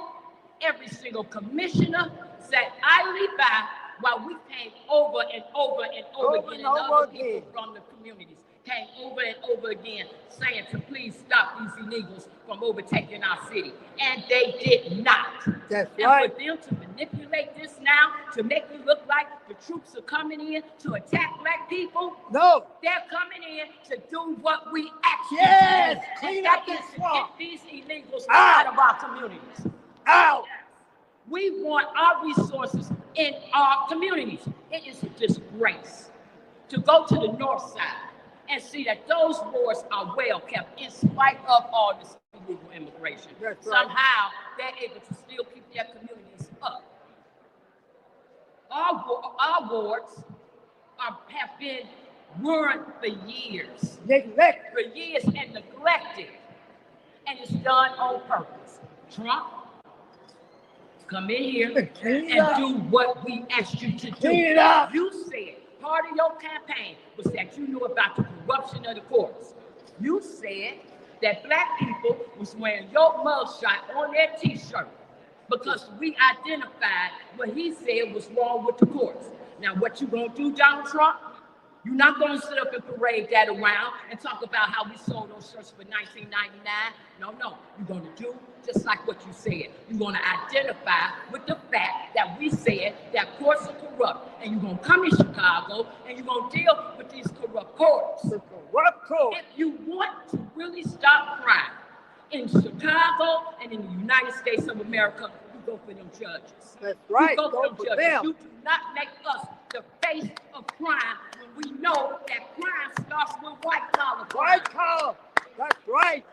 every single commissioner sat idly by while we came over and over and over again, and other people from the communities came over and over again saying to please stop these illegals from overtaking our city. And they did not. That's and right. for them to manipulate this now, to make it look like the troops are coming in to attack black people. No. They're coming in to do what we actually do. Clean and up that this is to swamp. get these illegals out of our communities. Out. We want our resources in our communities. It is a disgrace to go to the north side and see that those wars are well kept in spite of all this illegal immigration. That's right. Somehow they're able to still keep their communities up. Our wards have been ruined for years. Neglected. For years and neglected. And it's done on purpose. Trump, come in here and do what we asked you to do. Clean it up. You said part of your campaign was that you knew about the corruption of the courts. You said that black people was wearing your mugshot on their t-shirt because we identified what he said was wrong with the courts. Now, what you gonna do, Donald Trump? You're not gonna sit up and parade that around and talk about how we sold those shirts for $19.99. No, you're gonna do just like what you said. You're gonna identify with the fact that we said that courts are corrupt, and you're gonna come in Chicago and you're gonna deal with these corrupt courts. The corrupt court. If you want to really stop crime in Chicago and in the United States of America, you go for them judges. That's right. You go for them judges. them. You do not make us the face of crime when we know that crime starts with white collar crime. White collar. That's right.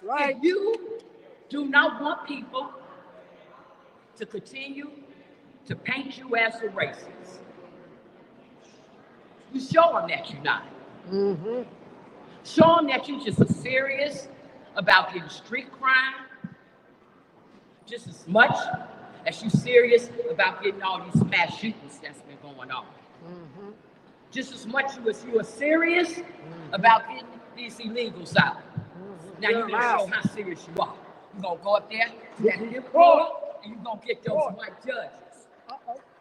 Right. If you do not want people to continue to paint you as a racist, you show them that you're not. Mm-hmm. Show them that you're just as serious about getting street crime just as much as you're serious about getting all these mass shootings that's been going on. Mm-hmm. Just as much as you are serious about getting these illegals out. Now you're gonna show how serious you are. You're gonna go up there to that little court and you're gonna get those white judges.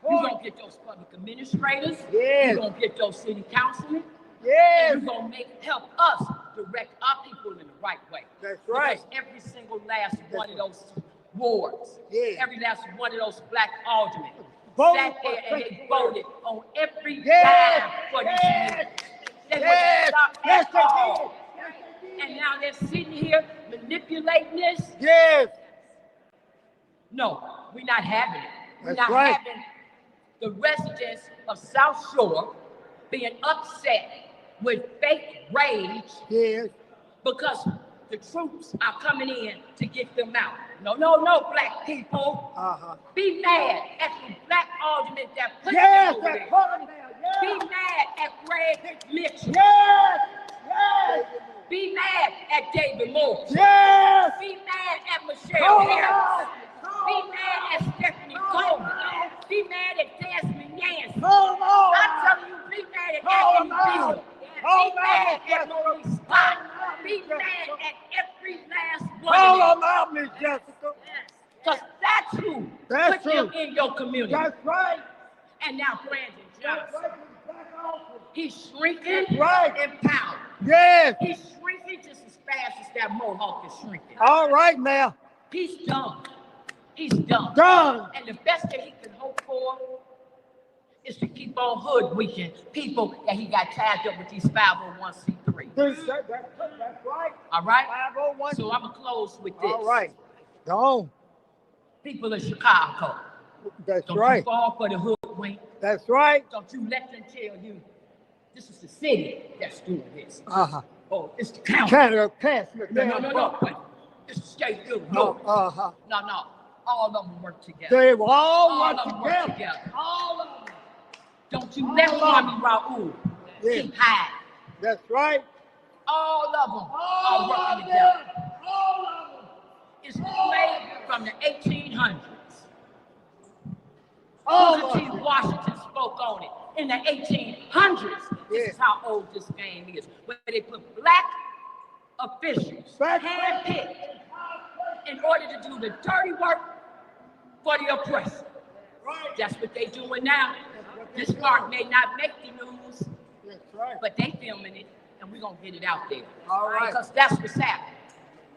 You're gonna get those public administrators. Yes. You're gonna get those city councilmen. Yes. And you're gonna help us direct our people in the right way. That's right. Because every single last one of those wards, Yes. every last one of those black aldermen Voted sat there for and they voted on every Yes. dime for these Yes. niggas. They Yes. would stop Yes, at they all. And now they're sitting here manipulating this. Yes. No, we're not having it. We're That's not right. having the residents of South Shore being upset with fake rage Yes. because the troops are coming in to get them out. No, no, no, black people. Uh-huh. Be mad at the black alderman that put Yes, them over that's there. calling down. Yes. Be mad at Greg Mitchell. Yes. Yes. Be mad at David Moore. Yes. Be mad at Michelle Come Harris. on. Be mad at Stephanie Coleman. Be mad at Desmond Yancey. Come on. I'm telling you, be mad at Come Anthony on. Beal. Come Be mad on. at Maurice Scott. Be mad at every last one Call of them them. out, Miss Jessica. Because that's who That's put them true. in your community. That's right. And now Brandon That's Johnson, right. Back off. he's shrinking That's right. in power. Yes. He's shrinking just as fast as that Mohawk is shrinking. All right now. He's done. He's done. Done. And the best that he can hope for is to keep on hoodwinking people that he got tied up with these 501c3. That's right. All right? 501. So I'm going to close with this. All right. Go. People in Chicago, That's don't right. you fall for the hoodwink. That's right. Don't you let them tell you this is the city that's doing this. Uh-huh. Oh, it's the county. Canada passed me. No. But it's the state of Illinois. Uh-huh. No. All of them work together. They all All work of them work together. together. All of them. Don't you let Kwame Raoul keep hiding. That's right. All of them All are working of together. them. All of them. It's displayed from the 1800s. All Booker of T. them. Washington spoke on it in the 1800s. This is how old this game is. Where they put black officials, handpicked, in order to do the dirty work for the oppressor. That's what they're doing now. This part may not make the news, That's right. but they filming it, and we're gonna get it out there. All right. Because that's what's happening.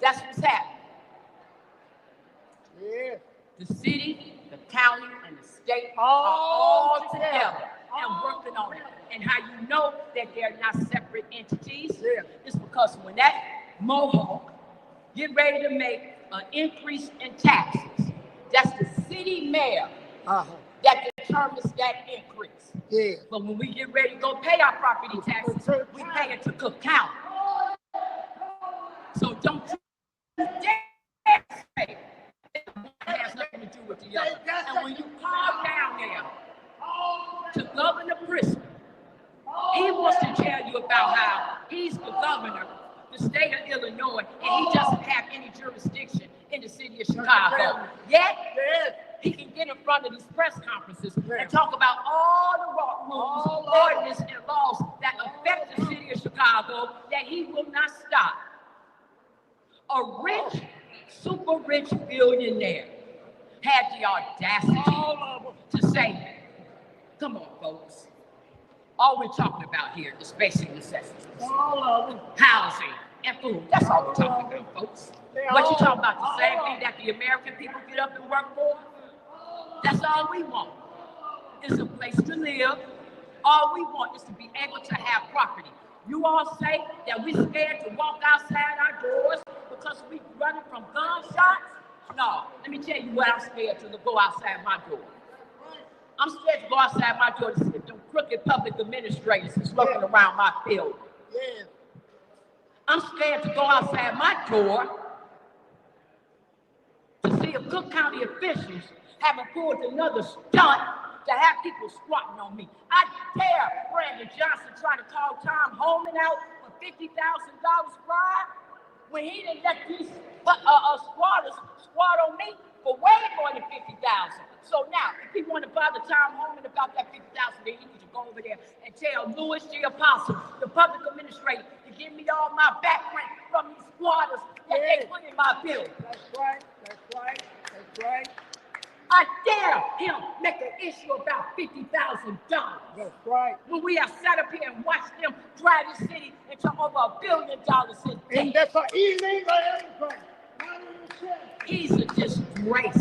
That's what's happening. Yeah. The city, the county, and the state are all together and working on it. And how you know that they're not separate entities is because when that Mohawk get ready to make an increase in taxes, that's the city mayor that determines that increase. Yeah. But when we get ready to go pay our property taxes, we pay it to Cook County. So don't you dare say it has nothing to do with the other. And when you call down there to Governor Brisker, he wants to tell you about how he's the governor of the state of Illinois, and he doesn't have any jurisdiction in the city of Chicago. Yet, he can get in front of these press conferences and talk about all the rules, ordinances, and laws that affect the city of Chicago that he will not stop. A rich, super rich billionaire had the audacity to say, come on, folks. All we're talking about here is basic necessities. Housing and food. That's all we're talking about, folks. But you talking about the same thing that the American people get up and work for? That's all we want. Is a place to live. All we want is to be able to have property. You all say that we're scared to walk outside our doors because we running from gunshots? No, let me tell you what I'm scared to go outside my door. I'm scared to go outside my door to see if them crooked public administrators is looking around my building. I'm scared to go outside my door Cook County officials haven't pulled another stunt to have people squatting on me. I dare Brandon Johnson try to call Tom Holman out for $50,000 bribe when he didn't let these squatters squat on me for way more than $50,000. So now, if he want to bother Tom Holman about that $50,000, then he needs to go over there and tell Louis G. Apostle, the public administrator, to give me all my back rent from these squatters that they put in my building. That's right, that's right, that's right. I dare him make an issue about $50,000. That's right. When we have sat up here and watched them drive this city into over $1 billion in debt. And that's an illegal enterprise. He's a disgrace.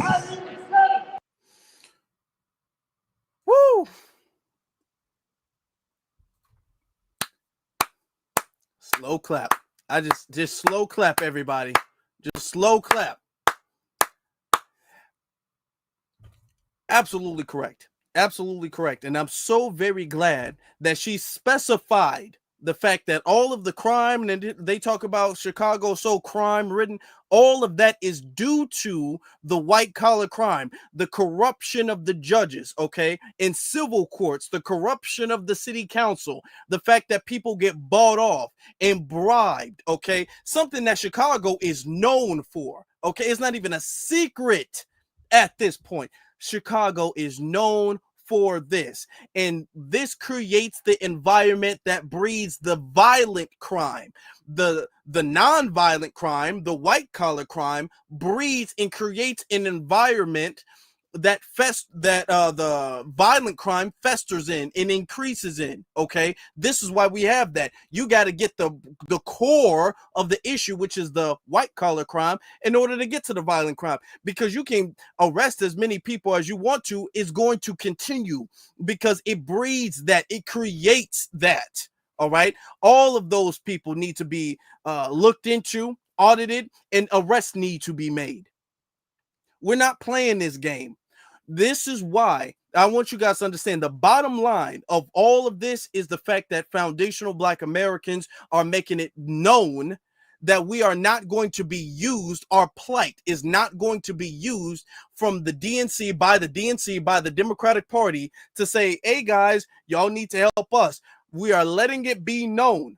Woo! Slow clap. I just slow clap, everybody. Just slow clap. Absolutely correct. Absolutely correct. And I'm so very glad that she specified the fact that all of the crime, and they talk about Chicago so crime ridden, all of that is due to the white collar crime, the corruption of the judges, okay, in civil courts, the corruption of the city council, the fact that people get bought off and bribed, okay, something that Chicago is known for, okay, it's not even a secret at this point. Chicago is known for this, and this creates the environment that breeds the violent crime. The non-violent crime, the white collar crime, breeds and creates an environment that the violent crime festers in and increases in. Okay, this is why we have that. You got to get the core of the issue, which is the white collar crime, in order to get to the violent crime, because you can arrest as many people as you want to, is going to continue, because it breeds that, it creates that. All right, all of those people need to be looked into, audited, and arrests need to be made. We're not playing this game. This is why I want you guys to understand the bottom line of all of this is the fact that foundational Black Americans are making it known that we are not going to be used. Our plight is not going to be used from the DNC, by the Democratic Party, to say, hey guys, y'all need to help us. We are letting it be known,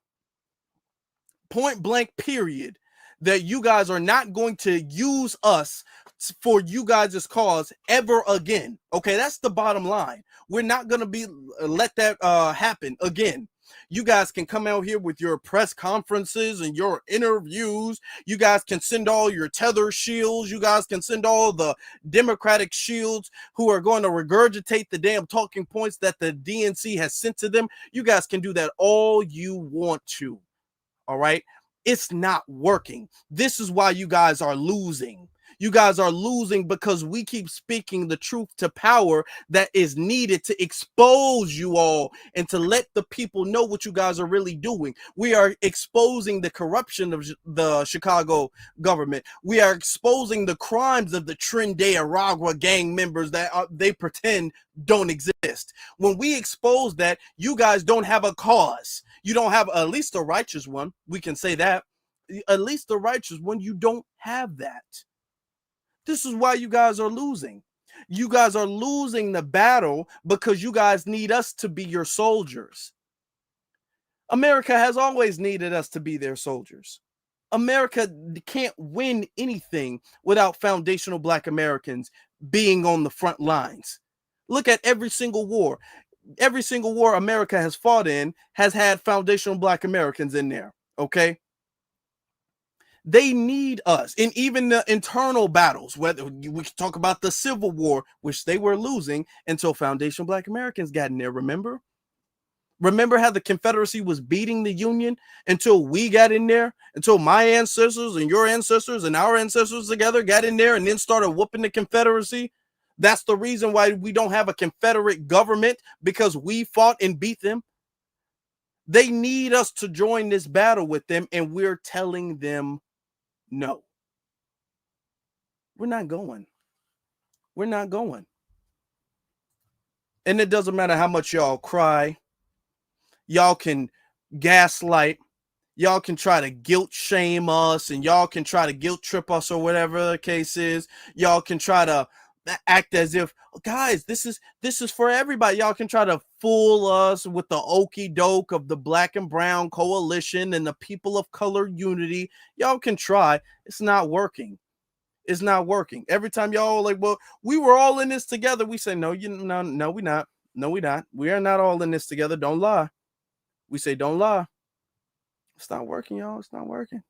point blank period, that you guys are not going to use us for you guys' cause ever again. Okay, that's the bottom line. We're not going to be let that happen again. You guys can come out here with your press conferences and your interviews. You guys can send all your tether shields. You guys can send all the Democratic shields who are going to regurgitate the damn talking points that the DNC has sent to them. You guys can do that all you want to. All right. It's not working. This is why you guys are losing. You guys are losing because we keep speaking the truth to power that is needed to expose you all and to let the people know what you guys are really doing. We are exposing the corruption of the Chicago government. We are exposing the crimes of the Trinidad Aragua gang members that they pretend don't exist. When we expose that, you guys don't have a cause. You don't have, at least a righteous one. We can say that. At least the righteous one, you don't have that. This is why you guys are losing. You guys are losing the battle because you guys need us to be your soldiers. America has always needed us to be their soldiers. America can't win anything without foundational Black Americans being on the front lines. Look at every single war. Every single war America has fought in has had foundational Black Americans in there. Okay. They need us. And even the internal battles, whether we talk about the Civil War, which they were losing until foundational Black Americans got in there. Remember how the Confederacy was beating the Union until we got in there, until my ancestors and your ancestors and our ancestors together got in there and then started whooping the Confederacy. That's the reason why we don't have a Confederate government, because we fought and beat them. They need us to join this battle with them, and we're telling them no. We're not going. We're not going. And it doesn't matter how much y'all cry. Y'all can gaslight. Y'all can try to guilt shame us, and y'all can try to guilt trip us, or whatever the case is. Y'all can try to act as if, guys, this is for everybody. Y'all can try to fool us with the okie doke of the black and brown coalition and the people of color unity. Y'all can try. It's not working. It's not working. Every time y'all like, well, we were all in this together. We say, no, no, we're not. No, we're not. We are not all in this together. Don't lie. We say, don't lie. It's not working, y'all. It's not working.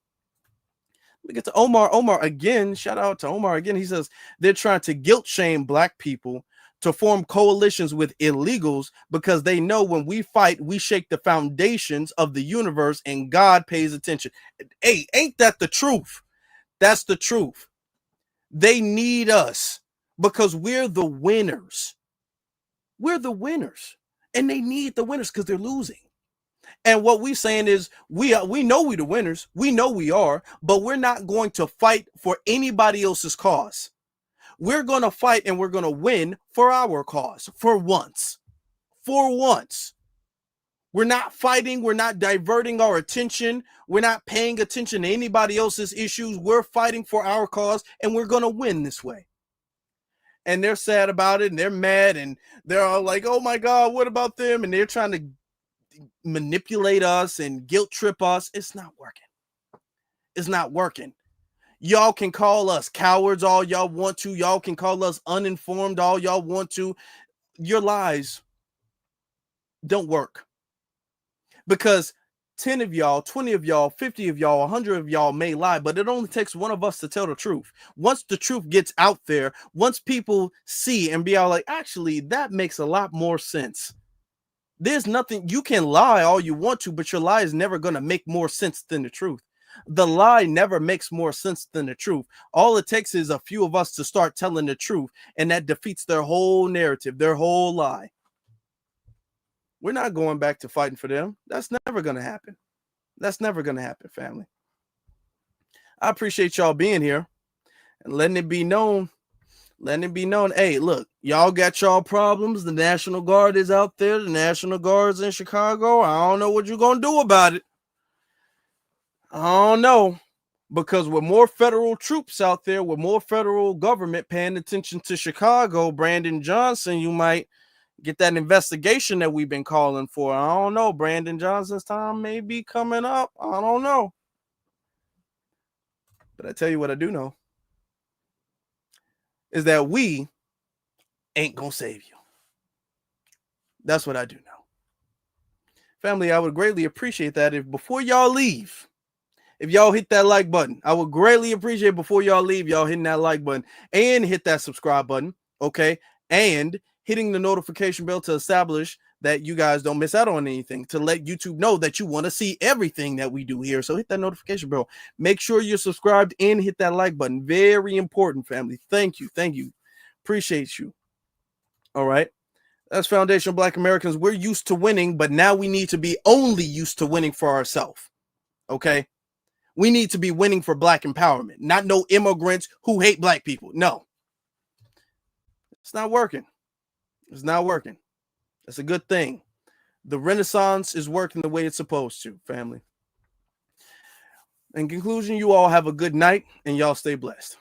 We get to Omar. Omar again. Shout out to Omar again. He says they're trying to guilt shame black people to form coalitions with illegals because they know when we fight, we shake the foundations of the universe and God pays attention. Hey, ain't that the truth? That's the truth. They need us because we're the winners. We're the winners. And they need the winners because they're losing. And what we're saying is we know we're the winners. We know we are, but we're not going to fight for anybody else's cause. We're going to fight and we're going to win for our cause for once. For once. We're not fighting. We're not diverting our attention. We're not paying attention to anybody else's issues. We're fighting for our cause and we're going to win this way. And they're sad about it and they're mad and they're all like, oh my God, what about them? And they're trying to manipulate us and guilt trip us. It's not working. It's not working. Y'all can call us cowards all y'all want to. Y'all can call us uninformed all y'all want to. Your lies don't work because 10 of y'all, 20 of y'all, 50 of y'all, 100 of y'all may lie, but it only takes one of us to tell the truth. Once the truth gets out there, once people see and be all like, actually, that makes a lot more sense. There's nothing, you can lie all you want to, but your lie is never going to make more sense than the truth. The lie never makes more sense than the truth. All it takes is a few of us to start telling the truth, and that defeats their whole narrative, their whole lie. We're not going back to fighting for them. That's never going to happen. That's never going to happen, family. I appreciate y'all being here and letting it be known. Letting it be known, hey, look, y'all got y'all problems. The National Guard is out there. The National Guard's in Chicago. I don't know what you're going to do about it. I don't know. Because with more federal troops out there, with more federal government paying attention to Chicago, Brandon Johnson, you might get that investigation that we've been calling for. I don't know. Brandon Johnson's time may be coming up. I don't know. But I tell you what I do know is that we ain't gonna save you. That's what I do know. Family, I would greatly appreciate that if before y'all leave, if y'all hit that like button. I would greatly appreciate before y'all leave, y'all hitting that like button and hit that subscribe button, okay? And hitting the notification bell to establish that you guys don't miss out on anything, to let YouTube know that you want to see everything that we do here. So hit that notification bell. Make sure you're subscribed and hit that like button. Very important, family. Thank you. Thank you. Appreciate you. All right. That's Foundation Black Americans. We're used to winning, but now we need to be only used to winning for ourselves. Okay. We need to be winning for Black empowerment, not no immigrants who hate Black people. No. It's not working. It's not working. That's a good thing. The Renaissance is working the way it's supposed to, family. In conclusion, you all have a good night and y'all stay blessed.